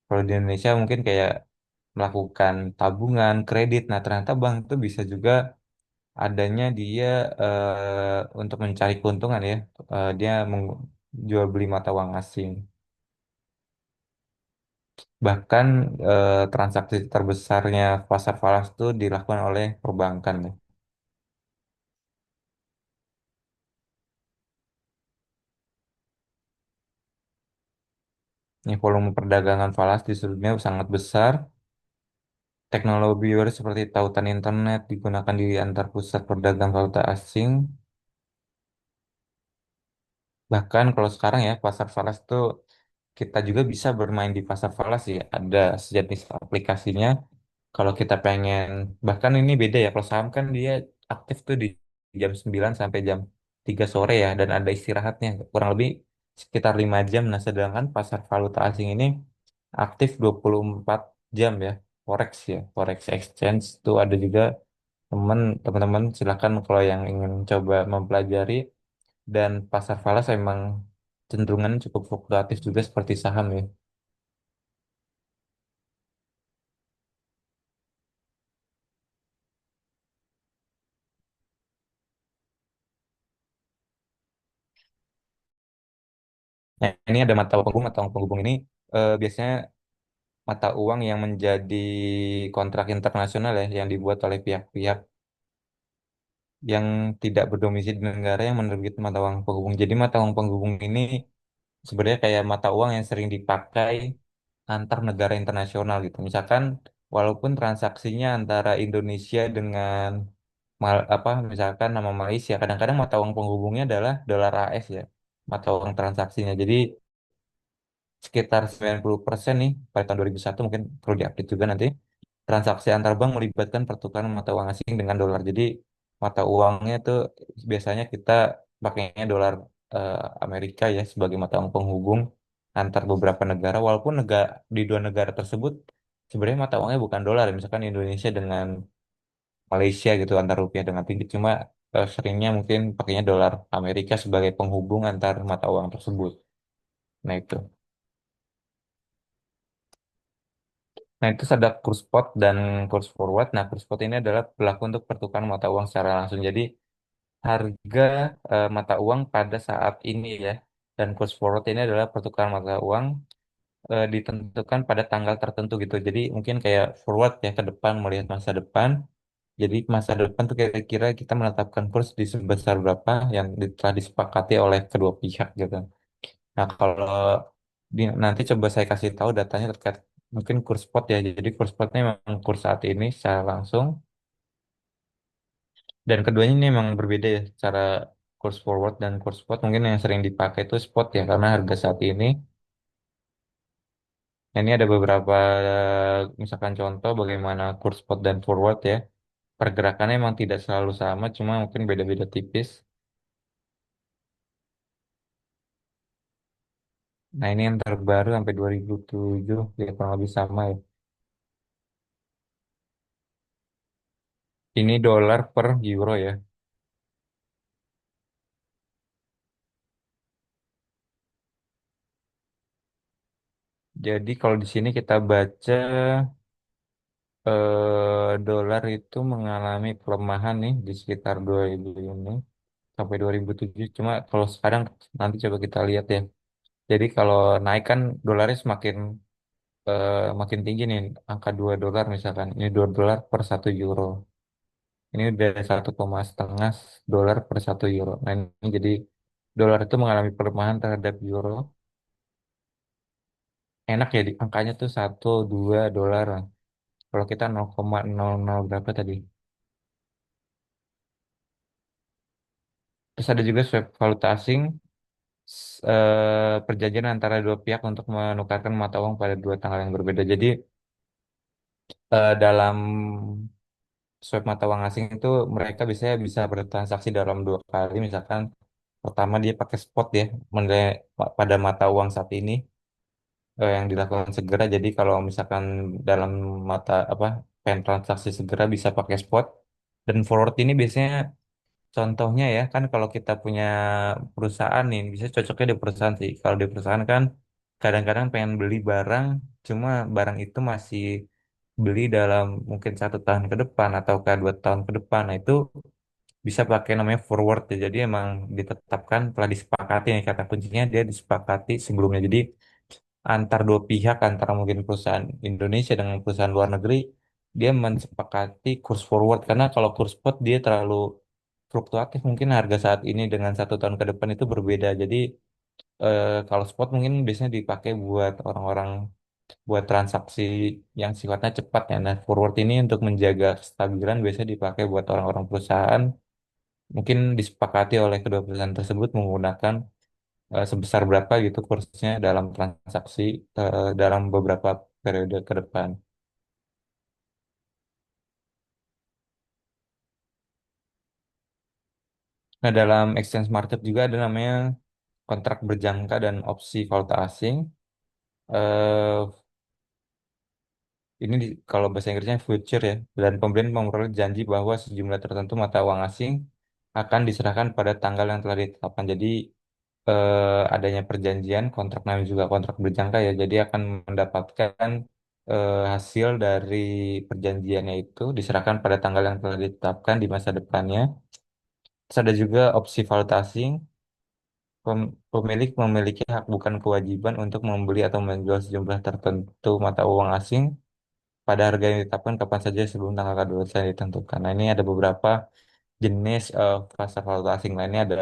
kalau di Indonesia mungkin kayak melakukan tabungan, kredit. Nah, ternyata bank itu bisa juga adanya dia untuk mencari keuntungan ya. Dia jual beli mata uang asing. Bahkan transaksi terbesarnya pasar falas itu dilakukan oleh perbankan ya. Ini volume perdagangan falas di seluruh dunia sangat besar. Teknologi baru seperti tautan internet digunakan di antar pusat perdagangan valuta asing. Bahkan kalau sekarang ya pasar falas itu kita juga bisa bermain di pasar falas sih. Ada sejenis aplikasinya. Kalau kita pengen, bahkan ini beda ya. Kalau saham kan dia aktif tuh di jam 9 sampai jam 3 sore ya. Dan ada istirahatnya kurang lebih sekitar 5 jam. Nah sedangkan pasar valuta asing ini aktif 24 jam ya. Forex ya. Forex exchange itu ada juga teman-teman silakan kalau yang ingin coba mempelajari dan pasar falas emang cenderungannya cukup fluktuatif juga seperti saham ya. Nah, ini ada mata uang penghubung ini biasanya mata uang yang menjadi kontrak internasional ya yang dibuat oleh pihak-pihak yang tidak berdomisili di negara yang menerbit mata uang penghubung. Jadi mata uang penghubung ini sebenarnya kayak mata uang yang sering dipakai antar negara internasional gitu. Misalkan walaupun transaksinya antara Indonesia dengan apa misalkan nama Malaysia, kadang-kadang mata uang penghubungnya adalah dolar AS ya, mata uang transaksinya. Jadi sekitar 90% nih pada tahun 2001 mungkin perlu diupdate juga nanti. Transaksi antar bank melibatkan pertukaran mata uang asing dengan dolar. Jadi mata uangnya tuh biasanya kita pakainya dolar eh, Amerika ya sebagai mata uang penghubung antar beberapa negara. Walaupun di dua negara tersebut sebenarnya mata uangnya bukan dolar. Misalkan Indonesia dengan Malaysia gitu antar rupiah dengan ringgit. Cuma seringnya mungkin pakainya dolar Amerika sebagai penghubung antar mata uang tersebut. Nah itu. Nah, itu ada kurs spot dan kurs forward. Nah, kurs spot ini adalah berlaku untuk pertukaran mata uang secara langsung. Jadi, harga mata uang pada saat ini ya. Dan kurs forward ini adalah pertukaran mata uang ditentukan pada tanggal tertentu gitu. Jadi, mungkin kayak forward ya ke depan melihat masa depan. Jadi, masa depan tuh kira-kira kita menetapkan kurs di sebesar berapa yang telah disepakati oleh kedua pihak gitu. Nah, kalau nanti coba saya kasih tahu datanya terkait mungkin kurs spot ya. Jadi kurs spotnya memang kurs saat ini secara langsung. Dan keduanya ini memang berbeda ya. Cara kurs forward dan kurs spot mungkin yang sering dipakai itu spot ya. Karena harga saat ini. Nah, ini ada beberapa misalkan contoh bagaimana kurs spot dan forward ya. Pergerakannya memang tidak selalu sama. Cuma mungkin beda-beda tipis. Nah ini yang terbaru sampai 2007. Ya kurang lebih sama ya. Ini dolar per euro ya. Jadi kalau di sini kita baca dolar itu mengalami pelemahan nih di sekitar 2000 ini sampai 2007. Cuma kalau sekarang nanti coba kita lihat ya. Jadi kalau naik kan dolarnya semakin makin tinggi nih angka 2 dolar misalkan. Ini 2 dolar per 1 euro. Ini udah 1,5 dolar per 1 euro. Nah ini jadi dolar itu mengalami pelemahan terhadap euro. Enak ya di angkanya tuh 1 2 dolar. Kalau kita 0,00 berapa tadi? Terus ada juga swap valuta asing, perjanjian antara dua pihak untuk menukarkan mata uang pada dua tanggal yang berbeda. Jadi dalam swap mata uang asing itu mereka bisa bertransaksi dalam 2 kali. Misalkan pertama dia pakai spot ya, pada mata uang saat ini yang dilakukan segera. Jadi kalau misalkan dalam mata apa pengen transaksi segera bisa pakai spot dan forward ini biasanya Contohnya ya, kan kalau kita punya perusahaan nih, bisa cocoknya di perusahaan sih. Kalau di perusahaan kan kadang-kadang pengen beli barang, cuma barang itu masih beli dalam mungkin 1 tahun ke depan atau ke 2 tahun ke depan. Nah itu bisa pakai namanya forward ya. Jadi emang ditetapkan telah disepakati nih kata kuncinya dia disepakati sebelumnya. Jadi antar dua pihak antara mungkin perusahaan Indonesia dengan perusahaan luar negeri dia mensepakati kurs forward karena kalau kurs spot dia terlalu fluktuatif mungkin harga saat ini dengan 1 tahun ke depan itu berbeda jadi kalau spot mungkin biasanya dipakai buat orang-orang buat transaksi yang sifatnya cepat ya nah forward ini untuk menjaga kestabilan biasanya dipakai buat orang-orang perusahaan mungkin disepakati oleh kedua perusahaan tersebut menggunakan sebesar berapa gitu kursnya dalam transaksi dalam beberapa periode ke depan. Nah, dalam exchange market juga ada namanya kontrak berjangka dan opsi valuta asing. Eh, kalau bahasa Inggrisnya future ya. Dan pembelian memperoleh janji bahwa sejumlah tertentu mata uang asing akan diserahkan pada tanggal yang telah ditetapkan. Jadi adanya perjanjian kontrak namanya juga kontrak berjangka ya. Jadi akan mendapatkan hasil dari perjanjiannya itu diserahkan pada tanggal yang telah ditetapkan di masa depannya. Terus ada juga opsi valuta asing. Pemilik memiliki hak bukan kewajiban untuk membeli atau menjual sejumlah tertentu mata uang asing pada harga yang ditetapkan kapan saja sebelum tanggal kedaluarsa yang ditentukan. Nah, ini ada beberapa jenis pasar valuta asing lainnya ada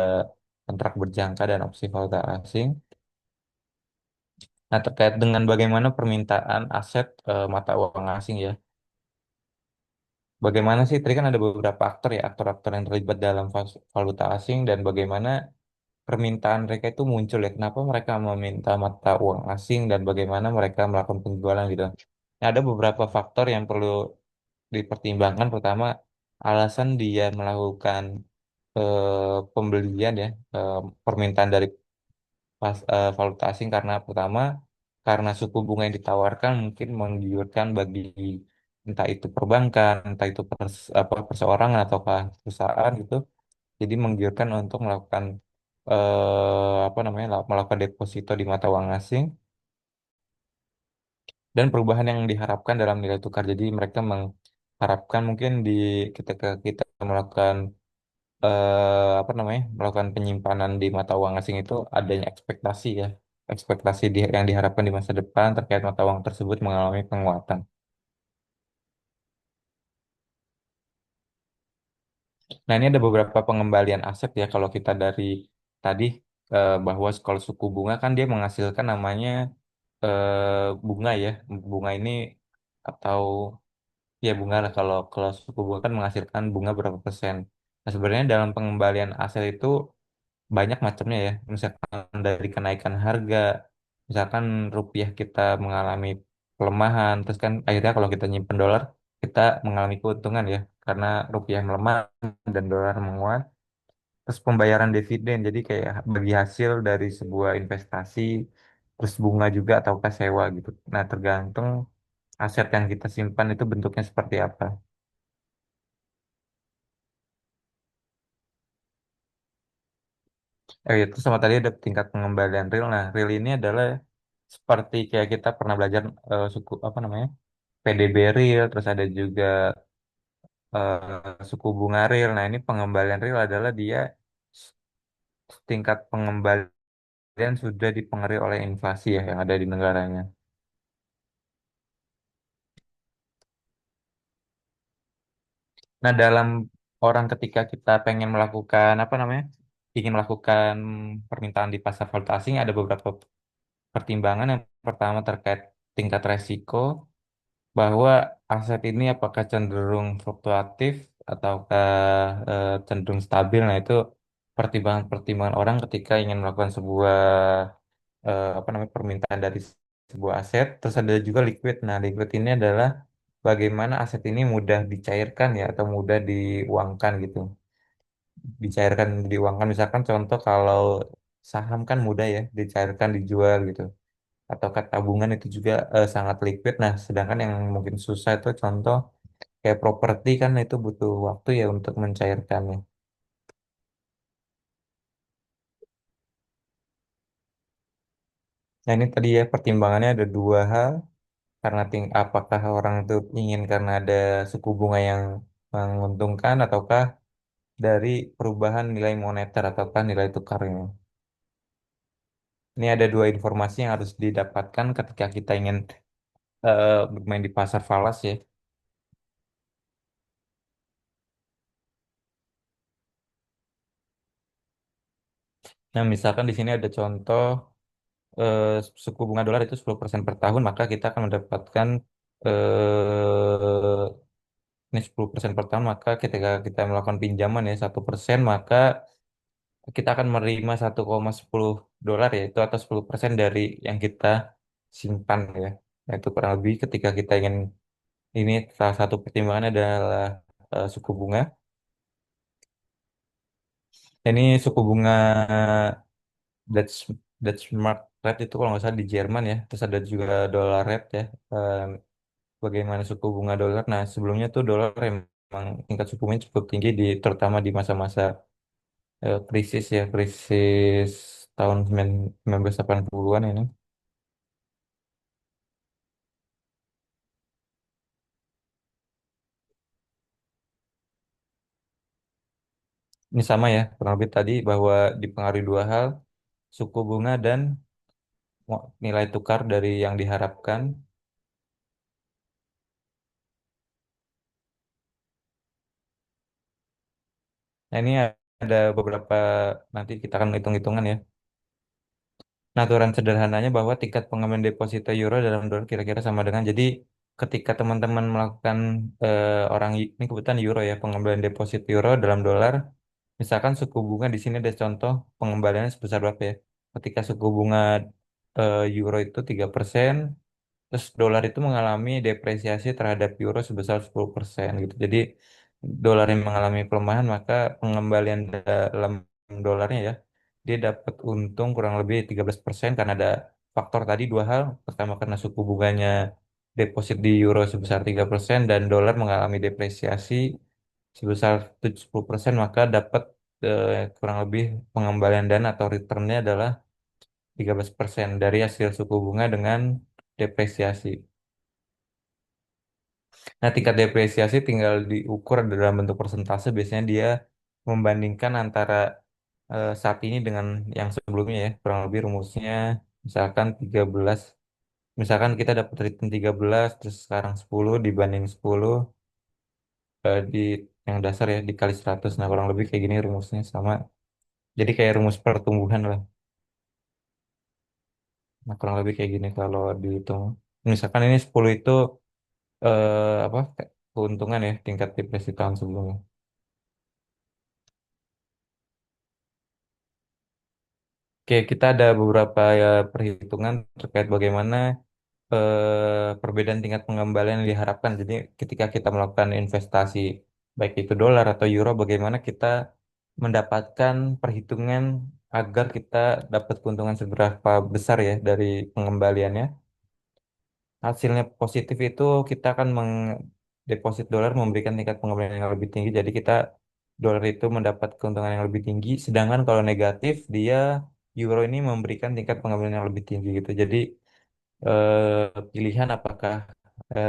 kontrak berjangka dan opsi valuta asing. Nah, terkait dengan bagaimana permintaan aset mata uang asing ya. Bagaimana sih, tadi kan ada beberapa aktor ya, aktor-aktor yang terlibat dalam valuta asing dan bagaimana permintaan mereka itu muncul ya. Kenapa mereka meminta mata uang asing dan bagaimana mereka melakukan penjualan gitu. Nah, ada beberapa faktor yang perlu dipertimbangkan. Pertama, alasan dia melakukan pembelian ya, permintaan dari valuta asing karena pertama karena suku bunga yang ditawarkan mungkin menggiurkan bagi entah itu perbankan, entah itu perseorangan ataukah perusahaan gitu. Jadi menggiurkan untuk melakukan apa namanya melakukan deposito di mata uang asing dan perubahan yang diharapkan dalam nilai tukar. Jadi mereka mengharapkan mungkin di ketika kita melakukan apa namanya melakukan penyimpanan di mata uang asing itu adanya ekspektasi ya ekspektasi yang diharapkan di masa depan terkait mata uang tersebut mengalami penguatan. Nah ini ada beberapa pengembalian aset ya kalau kita dari tadi bahwa kalau suku bunga kan dia menghasilkan namanya bunga ya bunga ini atau ya bunga lah kalau suku bunga kan menghasilkan bunga berapa persen. Nah sebenarnya dalam pengembalian aset itu banyak macamnya ya. Misalkan dari kenaikan harga, misalkan rupiah kita mengalami pelemahan, terus kan akhirnya kalau kita nyimpen dolar, kita mengalami keuntungan ya, karena rupiah melemah dan dolar menguat. Terus pembayaran dividen, jadi kayak bagi hasil dari sebuah investasi, terus bunga juga ataukah sewa gitu. Nah, tergantung aset yang kita simpan itu bentuknya seperti apa. Itu sama tadi ada tingkat pengembalian real. Nah, real ini adalah seperti kayak kita pernah belajar suku apa namanya PDB real, terus ada juga suku bunga real. Nah, ini pengembalian real adalah dia s- tingkat pengembalian sudah dipengaruhi oleh inflasi ya yang ada di negaranya. Nah, dalam orang ketika kita pengen melakukan apa namanya ingin melakukan permintaan di pasar valuta asing ada beberapa pertimbangan. Yang pertama terkait tingkat resiko bahwa aset ini apakah cenderung fluktuatif ataukah cenderung stabil. Nah, itu pertimbangan-pertimbangan orang ketika ingin melakukan sebuah apa namanya permintaan dari sebuah aset. Terus ada juga liquid. Nah, liquid ini adalah bagaimana aset ini mudah dicairkan ya atau mudah diuangkan gitu. Dicairkan, diuangkan. Misalkan contoh kalau saham kan mudah ya dicairkan, dijual gitu atau tabungan itu juga sangat liquid. Nah, sedangkan yang mungkin susah itu contoh kayak properti kan itu butuh waktu ya untuk mencairkannya. Nah ini tadi ya pertimbangannya ada dua hal, karena apakah orang itu ingin karena ada suku bunga yang menguntungkan ataukah dari perubahan nilai moneter ataukah nilai tukarnya. Ini ada dua informasi yang harus didapatkan ketika kita ingin bermain di pasar falas ya. Nah, misalkan di sini ada contoh eh, suku bunga dolar itu 10% per tahun, maka kita akan mendapatkan ini 10% per tahun, maka ketika kita melakukan pinjaman ya 1%, maka kita akan menerima 1,10 dolar ya, itu atau 10% dari yang kita simpan ya. Nah, itu kurang lebih ketika kita ingin ini salah satu pertimbangan adalah suku bunga. Ini suku bunga Dutch Dutch Mark rate itu kalau nggak salah di Jerman ya. Terus ada juga dollar rate ya. Eh, Bagaimana suku bunga dolar? Nah sebelumnya tuh dolar emang tingkat suku bunga cukup tinggi terutama di masa-masa krisis ya, krisis tahun 1980-an ini. Ini sama ya, kurang lebih tadi bahwa dipengaruhi dua hal, suku bunga dan nilai tukar dari yang diharapkan. Nah ini ada beberapa, nanti kita akan hitung-hitungan ya. Nah, aturan sederhananya bahwa tingkat pengaman deposito euro dalam dolar kira-kira sama dengan, jadi ketika teman-teman melakukan ini kebetulan euro ya, pengembalian deposito euro dalam dolar, misalkan suku bunga di sini ada contoh pengembaliannya sebesar berapa ya. Ketika suku bunga euro itu 3%, terus dolar itu mengalami depresiasi terhadap euro sebesar 10% gitu. Jadi dolar yang mengalami pelemahan, maka pengembalian dalam dolarnya ya, dia dapat untung kurang lebih 13% karena ada faktor tadi dua hal. Pertama karena suku bunganya deposit di euro sebesar 3% dan dolar mengalami depresiasi sebesar 70%, maka dapat kurang lebih pengembalian dana atau returnnya adalah 13% dari hasil suku bunga dengan depresiasi. Nah, tingkat depresiasi tinggal diukur dalam bentuk persentase. Biasanya dia membandingkan antara saat ini dengan yang sebelumnya ya. Kurang lebih rumusnya misalkan 13. Misalkan kita dapat return 13, terus sekarang 10 dibanding 10 di yang dasar ya dikali 100. Nah, kurang lebih kayak gini rumusnya sama. Jadi kayak rumus pertumbuhan lah. Nah, kurang lebih kayak gini kalau dihitung. Misalkan ini 10 itu apa keuntungan ya tingkat depresi tahun sebelumnya. Oke, kita ada beberapa ya perhitungan terkait bagaimana perbedaan tingkat pengembalian yang diharapkan. Jadi ketika kita melakukan investasi baik itu dolar atau euro, bagaimana kita mendapatkan perhitungan agar kita dapat keuntungan seberapa besar ya dari pengembaliannya. Hasilnya positif itu kita akan deposit dolar memberikan tingkat pengembalian yang lebih tinggi. Jadi kita dolar itu mendapat keuntungan yang lebih tinggi. Sedangkan kalau negatif dia euro ini memberikan tingkat pengembalian yang lebih tinggi gitu. Jadi pilihan apakah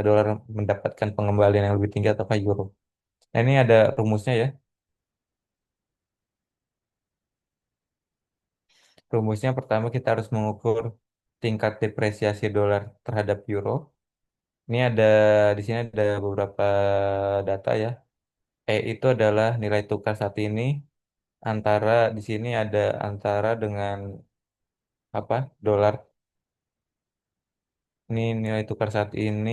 dolar mendapatkan pengembalian yang lebih tinggi ataukah euro. Nah, ini ada rumusnya ya. Rumusnya pertama kita harus mengukur tingkat depresiasi dolar terhadap euro. Ini ada di sini ada beberapa data ya. Itu adalah nilai tukar saat ini antara di sini ada antara dengan apa dolar. Ini nilai tukar saat ini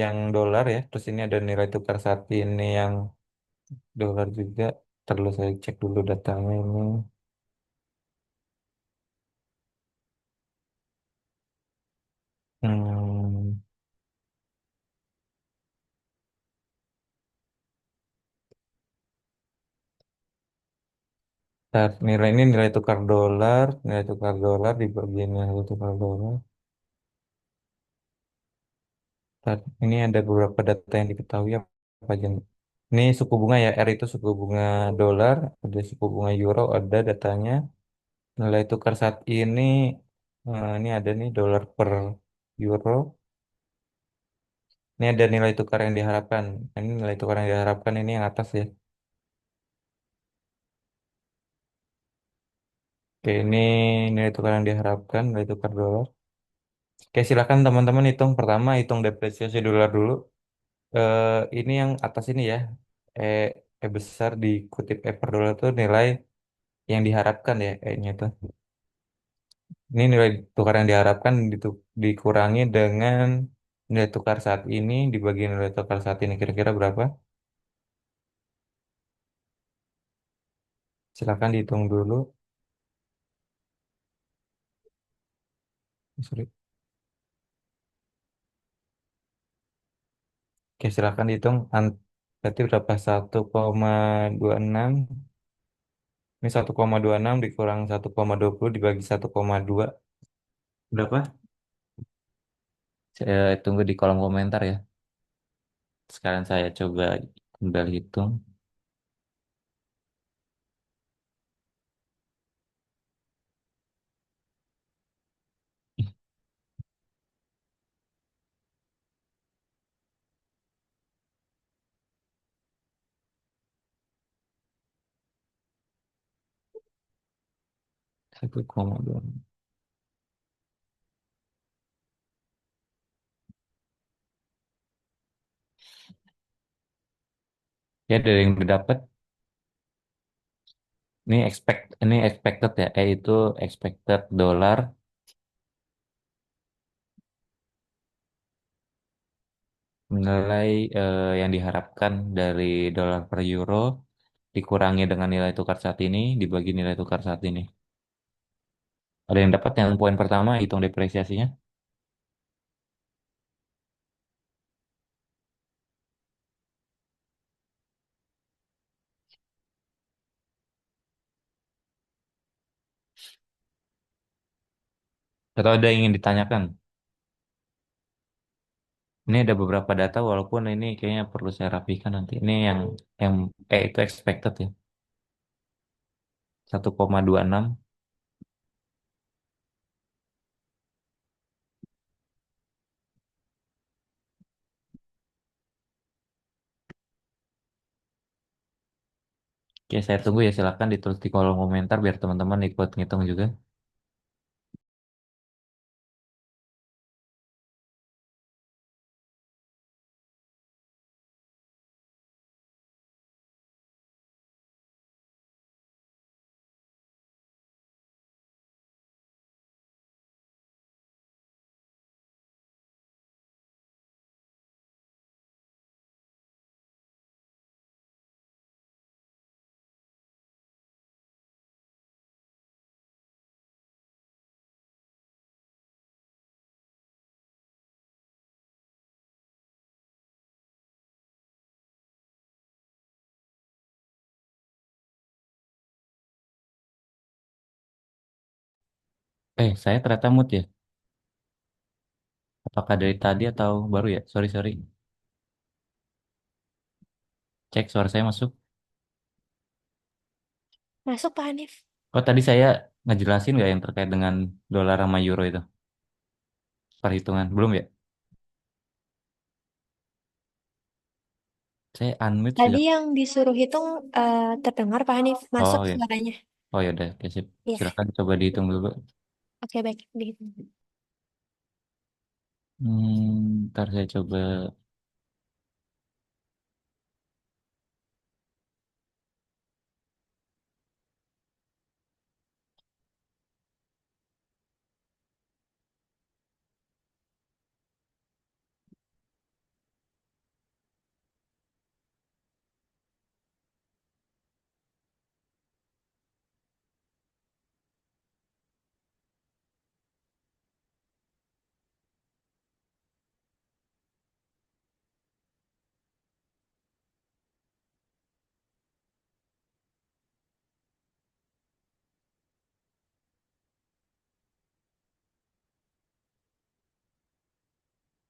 yang dolar ya. Terus ini ada nilai tukar saat ini yang dolar juga. Terus saya cek dulu datanya ini. Hmm, nilai ini nilai tukar dolar dibagi nilai tukar dolar. Ini ada beberapa data yang diketahui apa aja nih. Ini suku bunga ya, R itu suku bunga dolar, ada suku bunga euro, ada datanya. Nilai tukar saat ini ada nih dolar per euro. Ini ada nilai tukar yang diharapkan. Ini nilai tukar yang diharapkan ini yang atas ya. Oke, ini nilai tukar yang diharapkan, nilai tukar dolar. Oke, silakan teman-teman hitung. Pertama, hitung depresiasi dolar dulu. Ini yang atas ini ya. E, E besar dikutip E per dolar itu nilai yang diharapkan ya, E-nya itu. Ini nilai tukar yang diharapkan dikurangi dengan nilai tukar saat ini dibagi nilai tukar saat ini kira-kira berapa? Silakan dihitung dulu. Sorry. Oke, silakan dihitung. Berarti berapa? 1,26. Ini 1,26 dikurang 1,20 dibagi 1,2. Berapa? Saya tunggu di kolom komentar ya. Sekarang saya coba kembali hitung. 1,2. Ya, dari yang didapat ini expected ya. Itu expected dolar nilai yang diharapkan dari dolar per euro dikurangi dengan nilai tukar saat ini dibagi nilai tukar saat ini. Ada yang dapat yang poin pertama hitung depresiasinya? Atau ada yang ingin ditanyakan? Ini ada beberapa data walaupun ini kayaknya perlu saya rapikan nanti. Ini yang itu expected ya. 1,26. Oke, saya tunggu ya, silakan ditulis di kolom komentar biar teman-teman ikut ngitung juga. Saya ternyata mood ya. Apakah dari tadi atau baru ya? Sorry, sorry. Cek suara saya masuk. Masuk Pak Hanif. Oh, tadi saya ngejelasin nggak yang terkait dengan dolar sama euro itu? Perhitungan. Belum ya? Saya unmute Tadi sejak. yang disuruh hitung terdengar Pak Hanif. Masuk Oh ya. suaranya. Oh ya udah, oke, sip. Iya, Silakan coba dihitung dulu. oke baik. Dihitung. Ntar saya coba.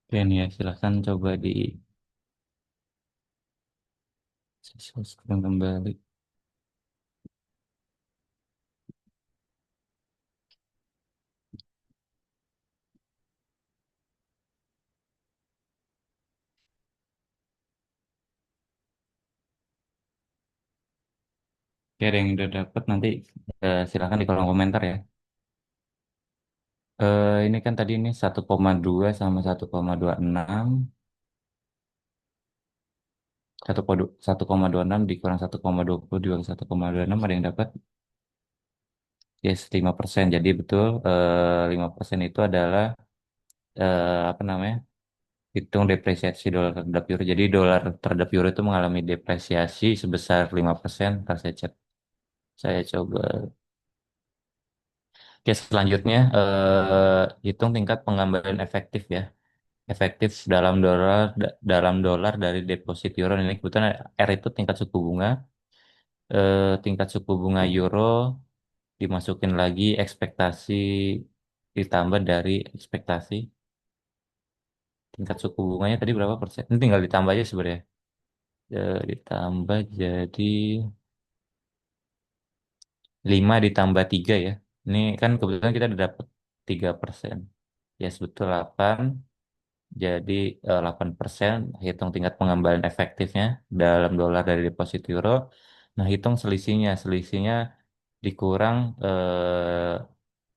Oke nih ya, silakan coba di screen kembali. Oke, ada yang udah dapat nanti silakan di kolom komentar ya. Ini kan tadi ini 1,2 sama 1,26. 1,26 dikurang 1,20 dibagi 1,26 ada yang dapat. Yes, 5%. Jadi betul 5% itu adalah apa namanya? Hitung depresiasi dolar terhadap euro. Jadi dolar terhadap euro itu mengalami depresiasi sebesar 5%. Ntar saya cek. Saya coba. Oke, selanjutnya hitung tingkat pengembalian efektif ya. Efektif dalam dolar dari deposit euro ini kebetulan R itu tingkat suku bunga. Tingkat suku bunga euro dimasukin lagi ekspektasi ditambah dari ekspektasi. Tingkat suku bunganya tadi berapa persen? Ini tinggal ditambah aja sebenarnya. Ditambah jadi 5 ditambah 3 ya. Ini kan kebetulan kita udah dapet 3%. Ya betul 8. Jadi 8%. Hitung tingkat pengembalian efektifnya dalam dolar dari deposit euro. Nah hitung selisihnya. Selisihnya dikurang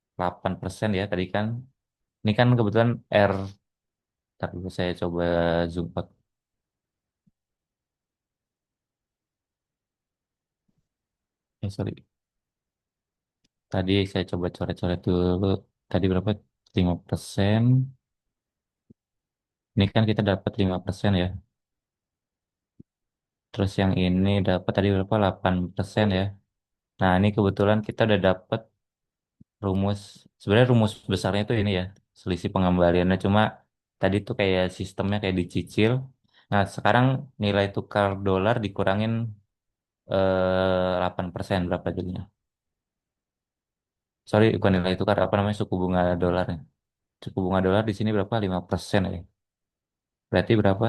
8% ya tadi kan. Ini kan kebetulan R. Ntar dulu saya coba zoom out. Sorry. Tadi saya coba coret-coret dulu. Tadi berapa? 5%. Ini kan kita dapat 5% ya. Terus yang ini dapat tadi berapa? 8% ya. Nah, ini kebetulan kita udah dapat rumus. Sebenarnya rumus besarnya itu ini ya. Selisih pengembaliannya. Cuma tadi tuh kayak sistemnya kayak dicicil. Nah, sekarang nilai tukar dolar dikurangin 8%. Berapa jadinya? Sorry, bukan nilai tukar. Apa namanya suku bunga dolarnya? Suku bunga dolar di sini berapa? 5% ya. Berarti berapa?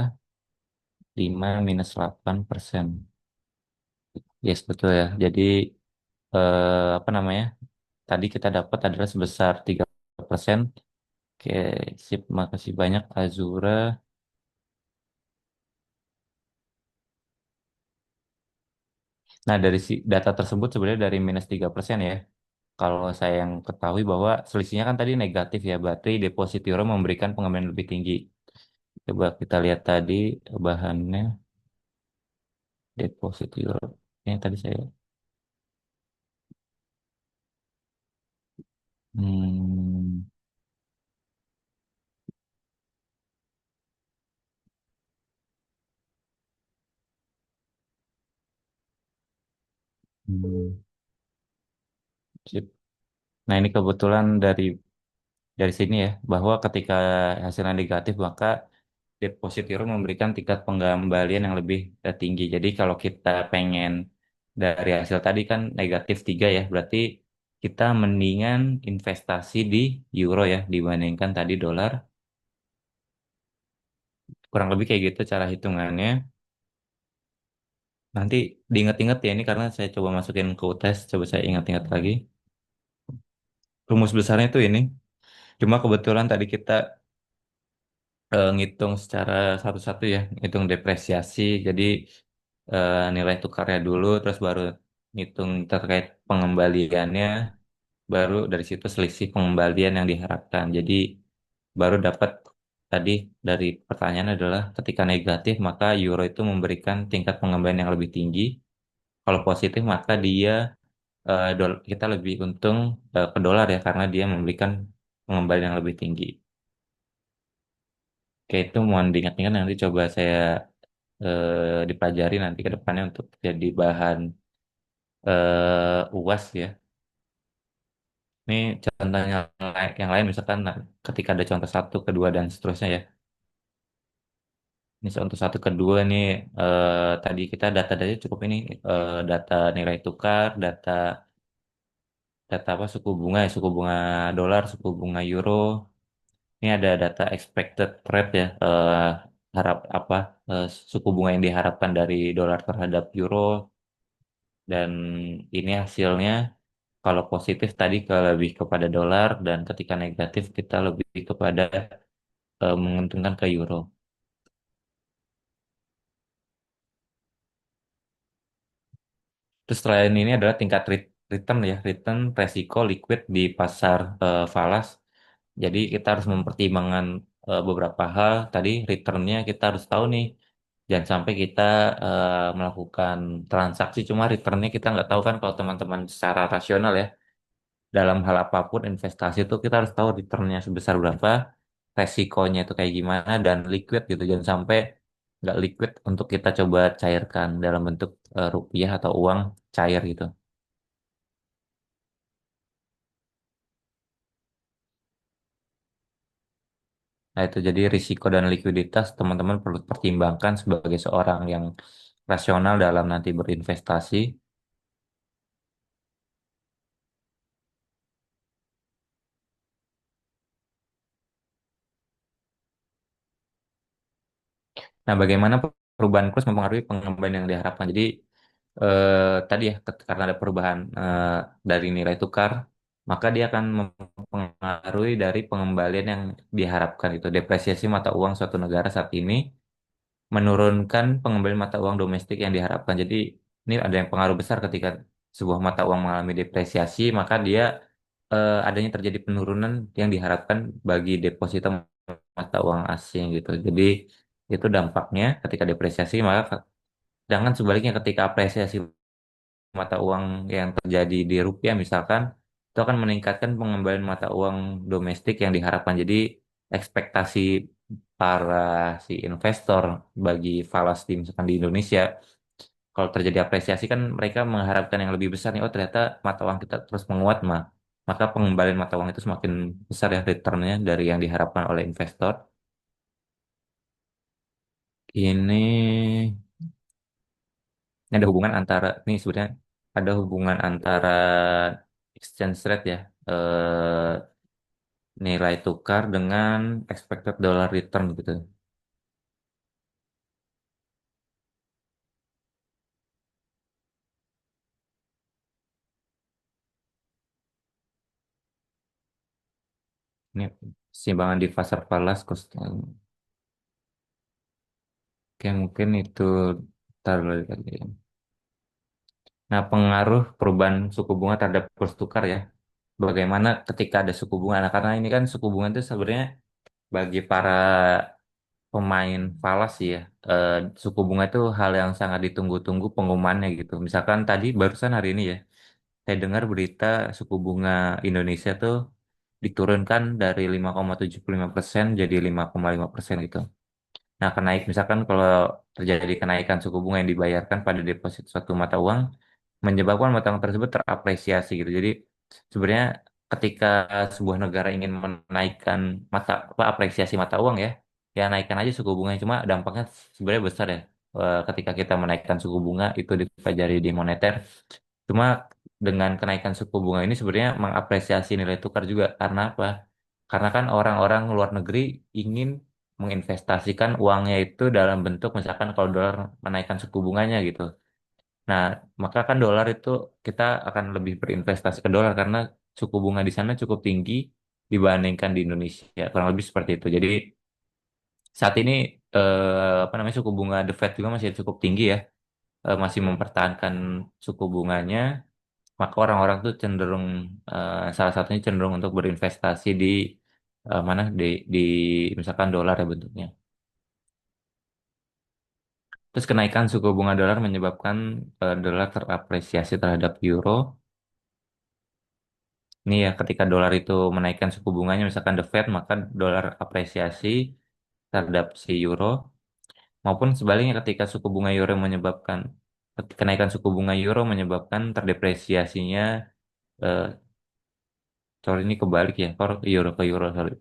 5 minus 8%. Yes, betul ya. Jadi, apa namanya? Tadi kita dapat adalah sebesar 3%. Oke, sip. Makasih banyak, Azura. Nah, dari si data tersebut sebenarnya dari minus 3% ya. Kalau saya yang ketahui bahwa selisihnya kan tadi negatif ya. Berarti deposit euro memberikan pengembalian lebih tinggi. Coba kita lihat tadi bahannya deposit euro. Ini tadi saya. Hmm, hmm, sip. Nah, ini kebetulan dari sini ya, bahwa ketika hasilnya negatif maka deposit euro memberikan tingkat pengembalian yang lebih tinggi. Jadi kalau kita pengen dari hasil tadi kan negatif 3 ya, berarti kita mendingan investasi di euro ya dibandingkan tadi dolar. Kurang lebih kayak gitu cara hitungannya. Nanti diingat-ingat ya ini karena saya coba masukin ke UTS, coba saya ingat-ingat lagi. Rumus besarnya itu ini. Cuma kebetulan tadi kita ngitung secara satu-satu ya, ngitung depresiasi. Jadi nilai tukarnya dulu, terus baru ngitung terkait pengembaliannya, baru dari situ selisih pengembalian yang diharapkan. Jadi baru dapat tadi dari pertanyaan adalah ketika negatif maka euro itu memberikan tingkat pengembalian yang lebih tinggi. Kalau positif maka dia kita lebih untung ke dolar ya karena dia memberikan pengembalian yang lebih tinggi. Oke, itu mohon diingat-ingat nanti coba saya dipelajari nanti ke depannya untuk jadi bahan UAS ya. Ini contohnya yang lain misalkan nah, ketika ada contoh satu, kedua dan seterusnya ya. Ini contoh satu, kedua nih tadi kita data-data cukup ini data nilai tukar, data data apa suku bunga dolar, suku bunga euro. Ini ada data expected rate ya harap apa suku bunga yang diharapkan dari dolar terhadap euro dan ini hasilnya kalau positif tadi ke lebih kepada dolar dan ketika negatif kita lebih kepada menguntungkan ke euro. Terus selain ini adalah tingkat return ya, return resiko liquid di pasar falas. Jadi kita harus mempertimbangkan beberapa hal. Tadi returnnya kita harus tahu nih. Jangan sampai kita melakukan transaksi cuma returnnya kita nggak tahu kan kalau teman-teman secara rasional ya. Dalam hal apapun investasi itu kita harus tahu returnnya sebesar berapa, resikonya itu kayak gimana dan liquid gitu. Jangan sampai nggak liquid untuk kita coba cairkan dalam bentuk rupiah atau uang cair gitu. Nah, itu jadi risiko dan likuiditas teman-teman perlu pertimbangkan sebagai seorang yang rasional dalam nanti berinvestasi. Nah, bagaimana perubahan kurs mempengaruhi pengembalian yang diharapkan? Jadi, tadi ya, karena ada perubahan dari nilai tukar, maka dia akan mempengaruhi dari pengembalian yang diharapkan itu. Depresiasi mata uang suatu negara saat ini menurunkan pengembalian mata uang domestik yang diharapkan. Jadi ini ada yang pengaruh besar ketika sebuah mata uang mengalami depresiasi, maka dia adanya terjadi penurunan yang diharapkan bagi deposito mata uang asing gitu. Jadi itu dampaknya ketika depresiasi, maka sedangkan sebaliknya ketika apresiasi mata uang yang terjadi di rupiah misalkan itu akan meningkatkan pengembalian mata uang domestik yang diharapkan. Jadi ekspektasi para si investor bagi falas di misalkan di Indonesia kalau terjadi apresiasi kan mereka mengharapkan yang lebih besar nih, oh ternyata mata uang kita terus menguat maka pengembalian mata uang itu semakin besar ya returnnya dari yang diharapkan oleh investor. Ini ada hubungan antara ini sebenarnya ada hubungan antara exchange rate ya, nilai tukar dengan expected dollar return gitu. Ini simbangan di pasar falas cost. Oke, mungkin itu taruh lagi. Nah, pengaruh perubahan suku bunga terhadap kurs tukar ya. Bagaimana ketika ada suku bunga? Nah, karena ini kan suku bunga itu sebenarnya bagi para pemain falas sih ya, suku bunga itu hal yang sangat ditunggu-tunggu pengumumannya gitu. Misalkan tadi barusan hari ini ya, saya dengar berita suku bunga Indonesia tuh diturunkan dari 5,75% jadi 5,5% gitu. Nah, misalkan kalau terjadi kenaikan suku bunga yang dibayarkan pada deposit suatu mata uang, menyebabkan mata uang tersebut terapresiasi gitu. Jadi sebenarnya ketika sebuah negara ingin menaikkan apresiasi mata uang ya, ya naikkan aja suku bunga. Cuma dampaknya sebenarnya besar ya. Ketika kita menaikkan suku bunga itu dipelajari di moneter. Cuma dengan kenaikan suku bunga ini sebenarnya mengapresiasi nilai tukar juga. Karena apa? Karena kan orang-orang luar negeri ingin menginvestasikan uangnya itu dalam bentuk misalkan kalau dolar menaikkan suku bunganya gitu. Nah, maka kan dolar itu kita akan lebih berinvestasi ke dolar karena suku bunga di sana cukup tinggi dibandingkan di Indonesia. Kurang lebih seperti itu. Jadi saat ini apa namanya suku bunga The Fed juga masih cukup tinggi ya, masih mempertahankan suku bunganya. Maka orang-orang tuh cenderung salah satunya cenderung untuk berinvestasi di mana di misalkan dolar ya bentuknya. Terus kenaikan suku bunga dolar menyebabkan dolar terapresiasi terhadap euro. Ini ya ketika dolar itu menaikkan suku bunganya misalkan The Fed maka dolar apresiasi terhadap si euro maupun sebaliknya ketika suku bunga euro menyebabkan kenaikan suku bunga euro menyebabkan terdepresiasinya eh, sorry ini kebalik ya kor euro ke euro sorry.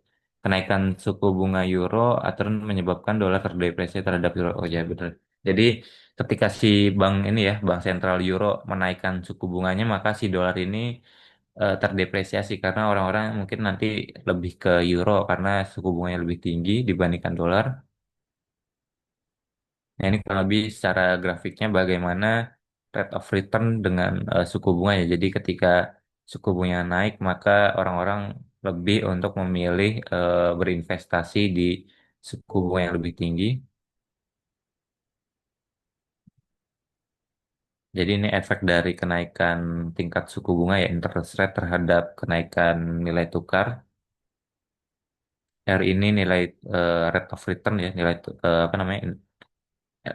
Kenaikan suku bunga euro akan menyebabkan dolar terdepresiasi terhadap euro. Oh ya benar. Jadi ketika si bank ini ya bank sentral euro menaikkan suku bunganya maka si dolar ini terdepresiasi karena orang-orang mungkin nanti lebih ke euro karena suku bunganya lebih tinggi dibandingkan dolar. Nah, ini kurang lebih secara grafiknya bagaimana rate of return dengan suku bunga ya. Jadi ketika suku bunga naik maka orang-orang lebih untuk memilih berinvestasi di suku bunga yang lebih tinggi. Jadi ini efek dari kenaikan tingkat suku bunga ya interest rate terhadap kenaikan nilai tukar. R ini nilai rate of return ya, apa namanya?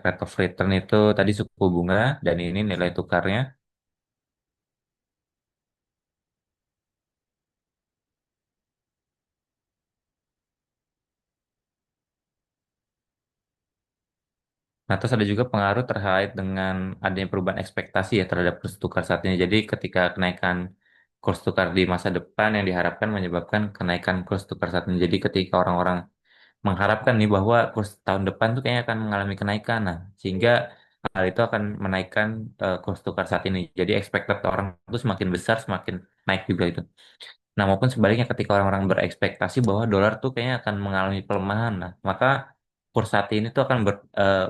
Rate of return itu tadi suku bunga dan ini nilai tukarnya. Nah, terus ada juga pengaruh terkait dengan adanya perubahan ekspektasi ya terhadap kurs tukar saat ini. Jadi ketika kenaikan kurs tukar di masa depan yang diharapkan menyebabkan kenaikan kurs tukar saat ini. Jadi ketika orang-orang mengharapkan nih bahwa kurs tahun depan tuh kayaknya akan mengalami kenaikan. Nah, sehingga hal itu akan menaikkan kurs tukar saat ini. Jadi expected orang itu semakin besar, semakin naik juga itu. Nah, maupun sebaliknya ketika orang-orang berekspektasi bahwa dolar tuh kayaknya akan mengalami pelemahan. Nah, maka kurs saat ini tuh akan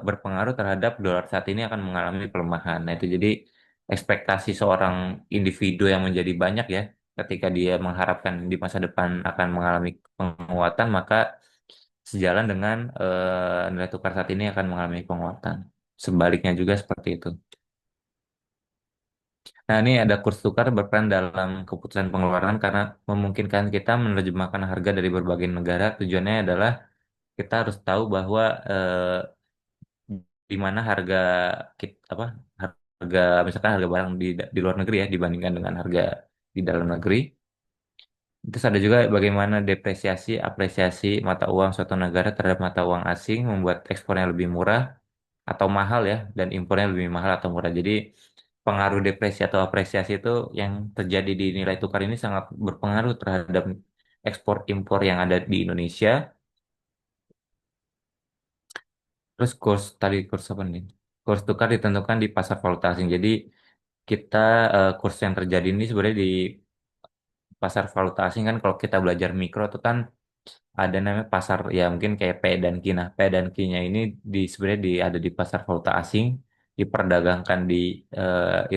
berpengaruh terhadap dolar saat ini akan mengalami pelemahan. Nah, itu jadi ekspektasi seorang individu yang menjadi banyak ya, ketika dia mengharapkan di masa depan akan mengalami penguatan, maka sejalan dengan nilai tukar saat ini akan mengalami penguatan. Sebaliknya juga seperti itu. Nah, ini ada kurs tukar berperan dalam keputusan pengeluaran karena memungkinkan kita menerjemahkan harga dari berbagai negara. Tujuannya adalah kita harus tahu bahwa di mana harga apa harga misalkan harga barang di luar negeri ya dibandingkan dengan harga di dalam negeri. Terus ada juga bagaimana depresiasi, apresiasi mata uang suatu negara terhadap mata uang asing membuat ekspornya lebih murah atau mahal ya, dan impornya lebih mahal atau murah. Jadi pengaruh depresi atau apresiasi itu yang terjadi di nilai tukar ini sangat berpengaruh terhadap ekspor impor yang ada di Indonesia. Terus kurs apa nih? Kurs tukar ditentukan di pasar valuta asing. Jadi kita kurs yang terjadi ini sebenarnya di pasar valuta asing kan kalau kita belajar mikro itu kan ada namanya pasar ya mungkin kayak P dan Q. Nah, P dan Q-nya ini sebenarnya ada di pasar valuta asing, diperdagangkan di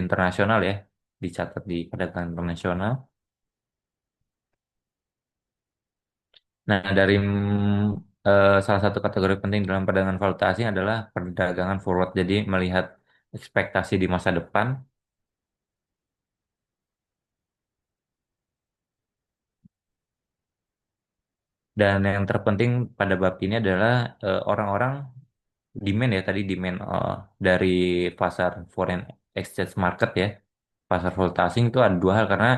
internasional ya, dicatat di perdagangan internasional. Nah, dari salah satu kategori penting dalam perdagangan valuta asing adalah perdagangan forward. Jadi melihat ekspektasi di masa depan. Dan yang terpenting pada bab ini adalah orang-orang demand ya tadi demand dari pasar foreign exchange market ya, pasar valuta asing itu ada dua hal karena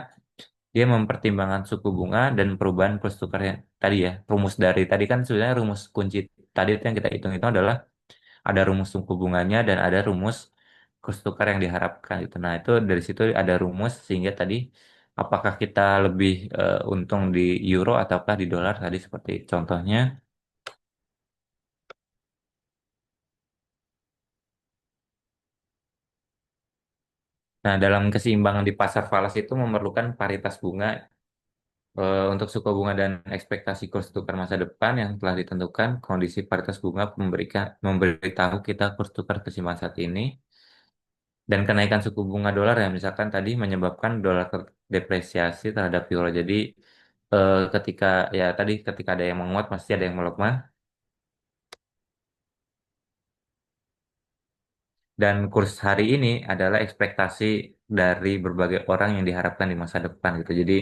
dia mempertimbangkan suku bunga dan perubahan kurs tukarnya tadi ya. Rumus dari tadi kan sebenarnya rumus kunci tadi itu yang kita hitung itu adalah ada rumus suku bunganya dan ada rumus kurs tukar yang diharapkan itu. Nah, itu dari situ ada rumus sehingga tadi apakah kita lebih untung di euro ataukah di dolar tadi seperti contohnya. Nah, dalam keseimbangan di pasar falas itu memerlukan paritas bunga untuk suku bunga dan ekspektasi kurs tukar masa depan yang telah ditentukan. Kondisi paritas bunga memberitahu kita kurs tukar keseimbangan saat ini dan kenaikan suku bunga dolar ya misalkan tadi menyebabkan dolar depresiasi terhadap euro. Jadi ketika ya tadi ketika ada yang menguat pasti ada yang melemah. Dan kurs hari ini adalah ekspektasi dari berbagai orang yang diharapkan di masa depan gitu. Jadi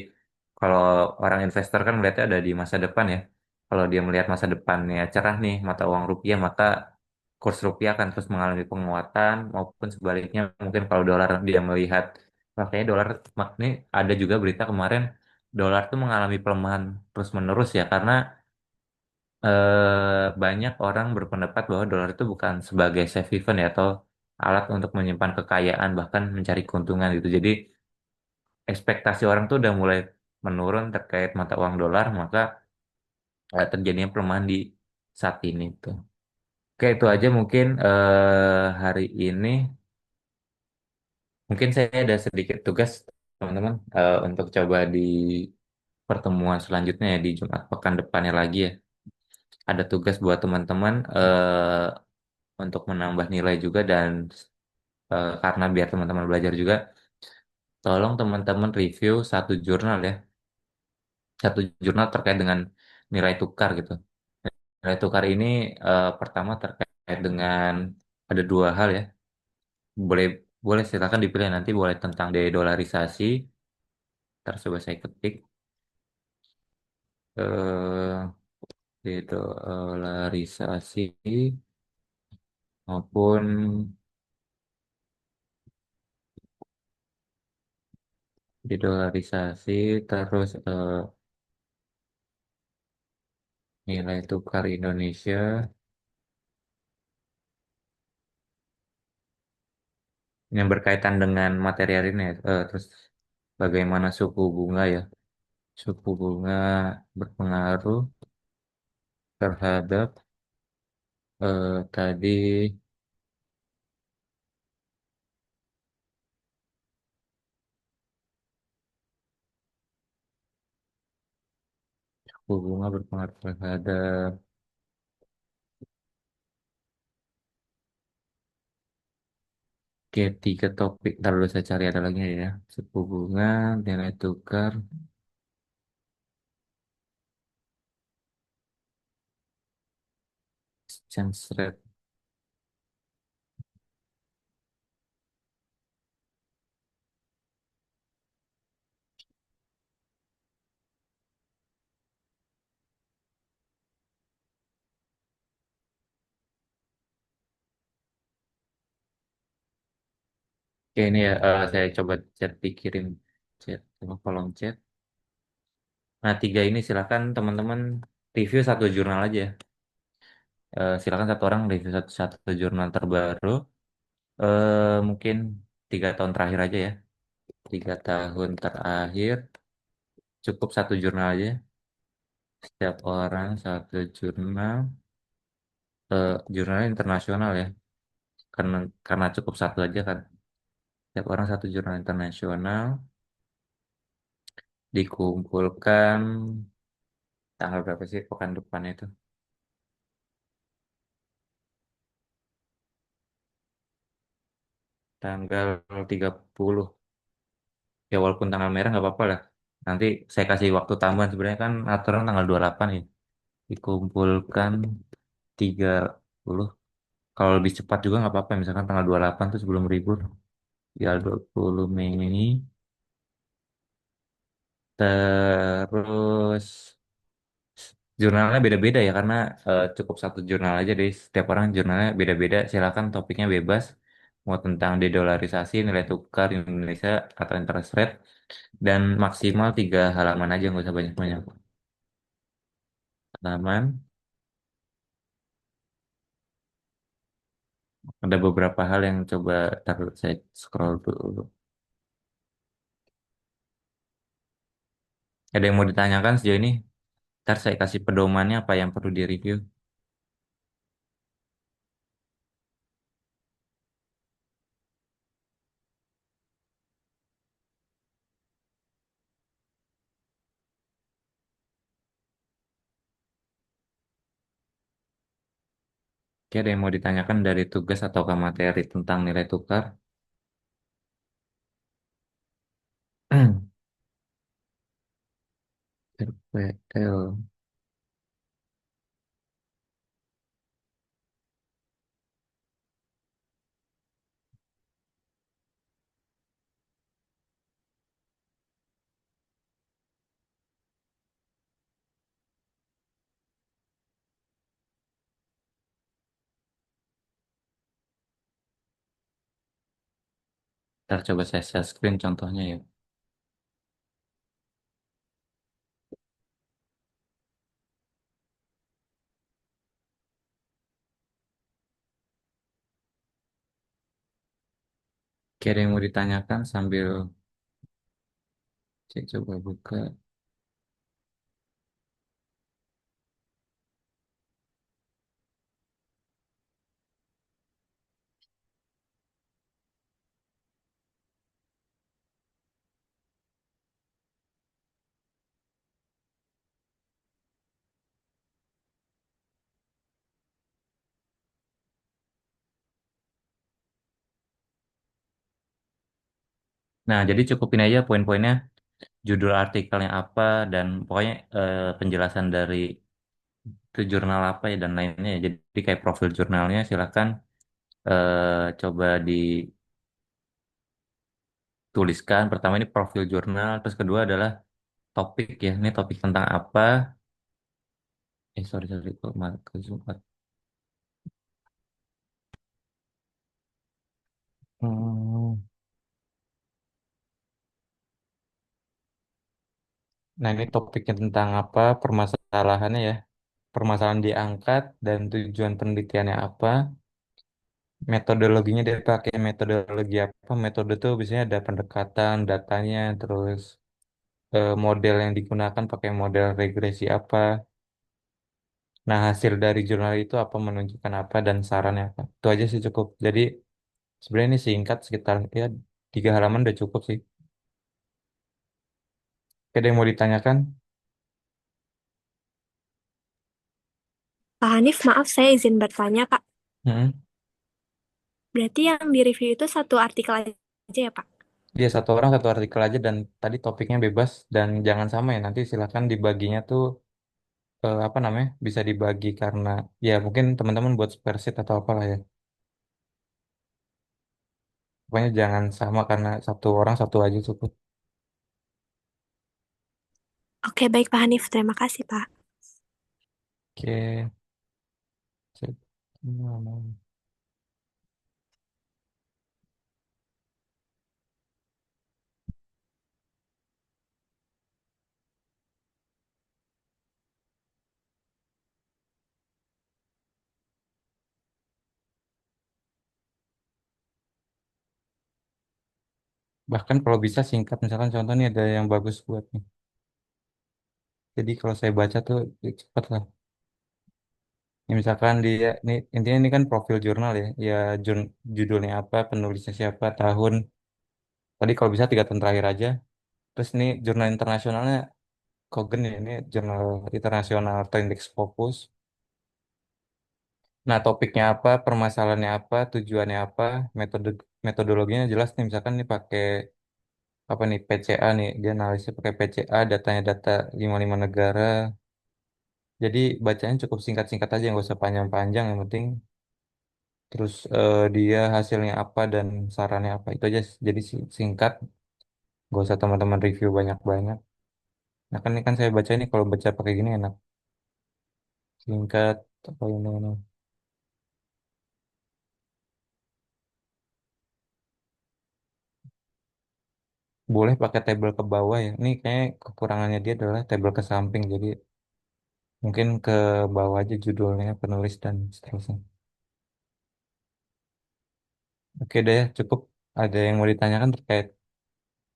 kalau orang investor kan melihatnya ada di masa depan ya. Kalau dia melihat masa depannya cerah nih mata uang rupiah, maka kurs rupiah akan terus mengalami penguatan maupun sebaliknya mungkin kalau dolar dia melihat makanya dolar ini ada juga berita kemarin dolar tuh mengalami pelemahan terus menerus ya karena banyak orang berpendapat bahwa dolar itu bukan sebagai safe haven ya atau alat untuk menyimpan kekayaan bahkan mencari keuntungan gitu. Jadi ekspektasi orang tuh udah mulai menurun terkait mata uang dolar, maka terjadinya pelemahan di saat ini tuh. Oke, itu aja mungkin hari ini. Mungkin saya ada sedikit tugas teman-teman untuk coba di pertemuan selanjutnya ya di Jumat pekan depannya lagi ya. Ada tugas buat teman-teman untuk menambah nilai juga dan karena biar teman-teman belajar juga, tolong teman-teman review satu jurnal ya, satu jurnal terkait dengan nilai tukar gitu. Nilai tukar ini pertama terkait dengan ada dua hal ya, boleh Boleh silakan dipilih nanti boleh tentang dedolarisasi. Ntar coba saya ketik. Eh, Dedolarisasi maupun dedolarisasi terus nilai tukar Indonesia yang berkaitan dengan materi hari ini ya. Terus bagaimana suku bunga ya, suku bunga berpengaruh terhadap tadi suku bunga berpengaruh terhadap tiga topik. Ntar dulu saya cari ada lagi ya. Suku bunga, nilai tukar, exchange rate. Oke, ini ya saya coba chat dikirim chat coba kolom chat. Nah, tiga ini silakan teman-teman review satu jurnal aja. Silakan satu orang review satu jurnal terbaru. Mungkin 3 tahun terakhir aja ya. 3 tahun terakhir cukup satu jurnal aja. Setiap orang satu jurnal. Jurnal internasional ya. Karena cukup satu aja kan. Setiap orang satu jurnal internasional dikumpulkan tanggal berapa sih pekan depan itu? Tanggal 30. Ya walaupun tanggal merah nggak apa-apa lah. Nanti saya kasih waktu tambahan sebenarnya kan aturan tanggal 28 ya. Dikumpulkan 30. Kalau lebih cepat juga nggak apa-apa. Misalkan tanggal 28 tuh sebelum libur. Ya 20 Mei. Terus jurnalnya beda-beda ya karena cukup satu jurnal aja deh. Setiap orang jurnalnya beda-beda. Silakan topiknya bebas. Mau tentang dedolarisasi, nilai tukar Indonesia atau interest rate. Dan maksimal 3 halaman aja nggak usah banyak-banyak. Halaman. Ada beberapa hal yang coba taruh saya scroll dulu. Ada yang mau ditanyakan sejauh ini? Ntar saya kasih pedomannya apa yang perlu direview. Oke, ada yang mau ditanyakan dari tugas atau ke materi tentang nilai tukar? RPL. Ntar coba saya share screen contohnya ya. Oke, ada yang mau ditanyakan sambil saya coba buka. Nah, jadi cukupin aja poin-poinnya, judul artikelnya apa, dan pokoknya penjelasan dari itu jurnal apa ya dan lainnya ya. Jadi kayak profil jurnalnya silakan coba tuliskan. Pertama ini profil jurnal, terus kedua adalah topik ya. Ini topik tentang apa? Sorry sorry kok ke Zoom. Hmm. Nah ini topiknya tentang apa? Permasalahannya ya. Permasalahan diangkat dan tujuan penelitiannya apa? Metodologinya dia pakai metodologi apa? Metode itu biasanya ada pendekatan, datanya, terus model yang digunakan pakai model regresi apa. Nah hasil dari jurnal itu apa menunjukkan apa dan sarannya apa. Itu aja sih cukup. Jadi sebenarnya ini singkat sekitar ya 3 halaman udah cukup sih. Ada yang mau ditanyakan? Pak Hanif, maaf saya izin bertanya, Pak. Hmm. Berarti yang di-review itu satu artikel aja ya, Pak? Dia satu orang satu artikel aja dan tadi topiknya bebas dan jangan sama ya nanti silakan dibaginya tuh apa namanya bisa dibagi karena ya mungkin teman-teman buat spreadsheet atau apalah ya. Pokoknya jangan sama karena satu orang satu aja cukup. Oke, baik Pak Hanif. Terima kasih, Pak. Oke. Sip. Bahkan kalau bisa singkat misalkan contoh nih ada yang bagus buat nih. Jadi kalau saya baca tuh ya cepet lah. Ya, misalkan dia ini intinya ini kan profil jurnal ya. Ya judulnya apa, penulisnya siapa, tahun. Tadi kalau bisa 3 tahun terakhir aja. Terus ini jurnal internasionalnya Kogen ya, ini jurnal internasional atau indeks Scopus. Nah, topiknya apa, permasalahannya apa, tujuannya apa, metodologinya jelas nih. Misalkan nih pakai apa nih PCA nih, dia analisnya pakai PCA, datanya data 55 negara. Jadi bacanya cukup singkat-singkat aja, nggak usah panjang-panjang. Yang penting terus dia hasilnya apa dan sarannya apa itu aja. Jadi singkat, nggak usah teman-teman review banyak-banyak. Nah kan ini kan saya baca ini kalau baca pakai gini enak, singkat apa ini. Boleh pakai tabel ke bawah ya. Ini kayak kekurangannya dia adalah tabel ke samping. Jadi mungkin ke bawah aja judulnya, penulis dan seterusnya. Oke deh, cukup. Ada yang mau ditanyakan terkait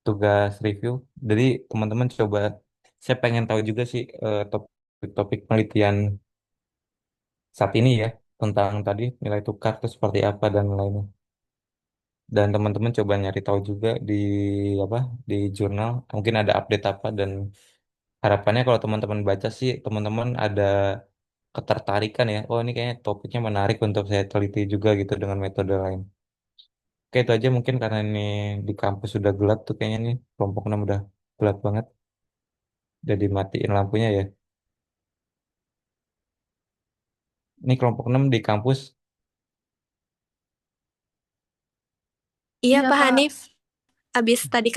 tugas review. Jadi teman-teman coba, saya pengen tahu juga sih topik-topik penelitian saat ini ya tentang tadi nilai tukar itu seperti apa dan lainnya. Dan teman-teman coba nyari tahu juga di apa di jurnal mungkin ada update apa dan harapannya kalau teman-teman baca sih teman-teman ada ketertarikan ya. Oh ini kayaknya topiknya menarik untuk saya teliti juga gitu dengan metode lain. Oke itu aja mungkin karena ini di kampus sudah gelap tuh kayaknya nih kelompok 6 udah gelap banget. Jadi matiin lampunya ya. Ini kelompok 6 di kampus. Iya, Pak Hanif. Habis tadi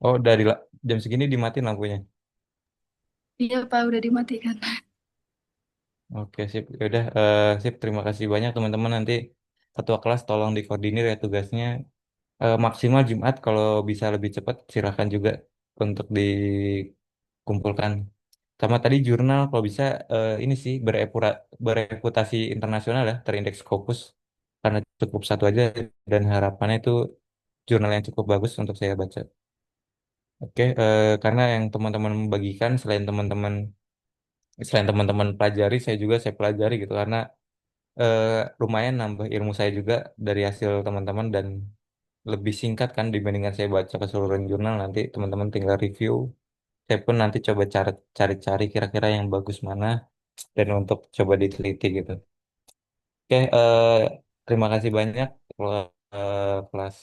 Oh dari jam segini dimatiin lampunya. Iya, Pak, udah dimatikan. Oke sip. Ya udah sip terima kasih banyak teman-teman nanti ketua kelas tolong dikoordinir ya tugasnya. Maksimal Jumat kalau bisa lebih cepat silahkan juga untuk dikumpulkan. Sama tadi jurnal kalau bisa ini sih bereputasi internasional ya terindeks Scopus karena cukup satu aja dan harapannya itu jurnal yang cukup bagus untuk saya baca. Oke, karena yang teman-teman bagikan selain teman-teman pelajari saya pelajari gitu karena eh, lumayan nambah ilmu saya juga dari hasil teman-teman dan lebih singkat kan dibandingkan saya baca keseluruhan jurnal nanti teman-teman tinggal review saya pun nanti coba cari-cari kira-kira yang bagus mana dan untuk coba diteliti gitu oke terima kasih banyak kalau kelas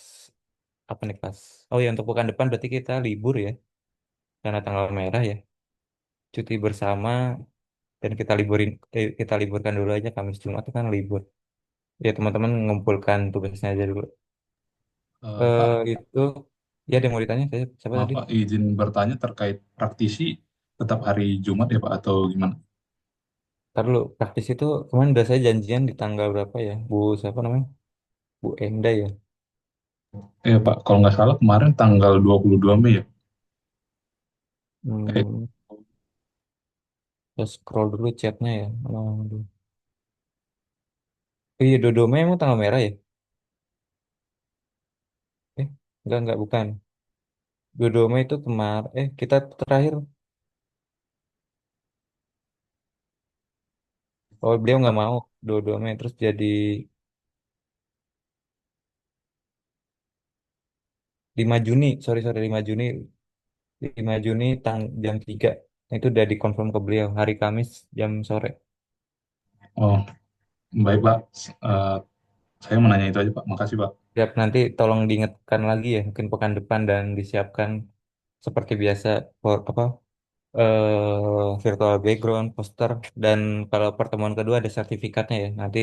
apa nih kelas oh ya untuk pekan depan berarti kita libur ya karena tanggal merah ya cuti bersama dan kita liburkan dulu aja Kamis Jumat itu kan libur ya teman-teman ngumpulkan tugasnya aja dulu Pak, Itu ya ada yang mau ditanya saya siapa maaf tadi? Pak, izin bertanya terkait praktisi tetap hari Jumat ya Pak atau gimana? Ntar dulu praktis itu kemarin udah saya janjian di tanggal berapa ya? Bu siapa namanya? Bu Enda ya. Pak, kalau nggak salah kemarin tanggal 22 Mei ya. Eh, Hmm, Terus scroll dulu chatnya ya. Aduh. Oh iya Dodoma emang tanggal merah ya? Enggak bukan. Dodoma itu kita terakhir. Oh beliau nggak mau Dodoma terus jadi 5 Juni. Sorry sorry 5 Juni jam 3. Nah, itu udah dikonfirm ke beliau hari Kamis jam sore. oh, baik Pak. Eh, saya mau nanya itu aja Pak. Makasih Pak. Siap, nanti tolong diingatkan lagi ya, mungkin pekan depan dan disiapkan seperti biasa apa virtual background, poster, dan kalau pertemuan kedua ada sertifikatnya ya. Nanti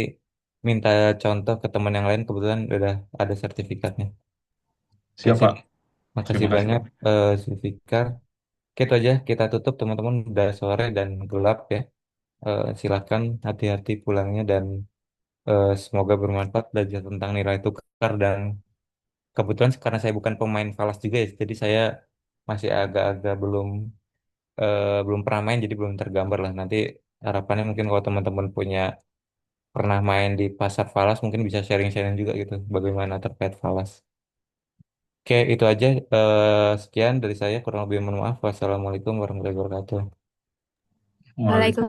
minta contoh ke teman yang lain kebetulan udah ada sertifikatnya. Oke, Siap sip. Pak. Makasih Terima kasih banyak Pak. Zulfikar. Oke, itu aja kita tutup teman-teman udah sore dan gelap ya. Silakan hati-hati pulangnya dan semoga bermanfaat belajar tentang nilai tukar dan kebetulan karena saya bukan pemain falas juga ya, jadi saya masih agak-agak belum pernah main, jadi belum tergambar lah. Nanti harapannya mungkin kalau teman-teman pernah main di pasar falas, mungkin bisa sharing-sharing juga gitu, bagaimana terkait falas. Oke, itu aja. Sekian dari saya, kurang lebih mohon maaf. Wassalamualaikum warahmatullahi wabarakatuh. Waalaikumsalam. Waalaikumsalam.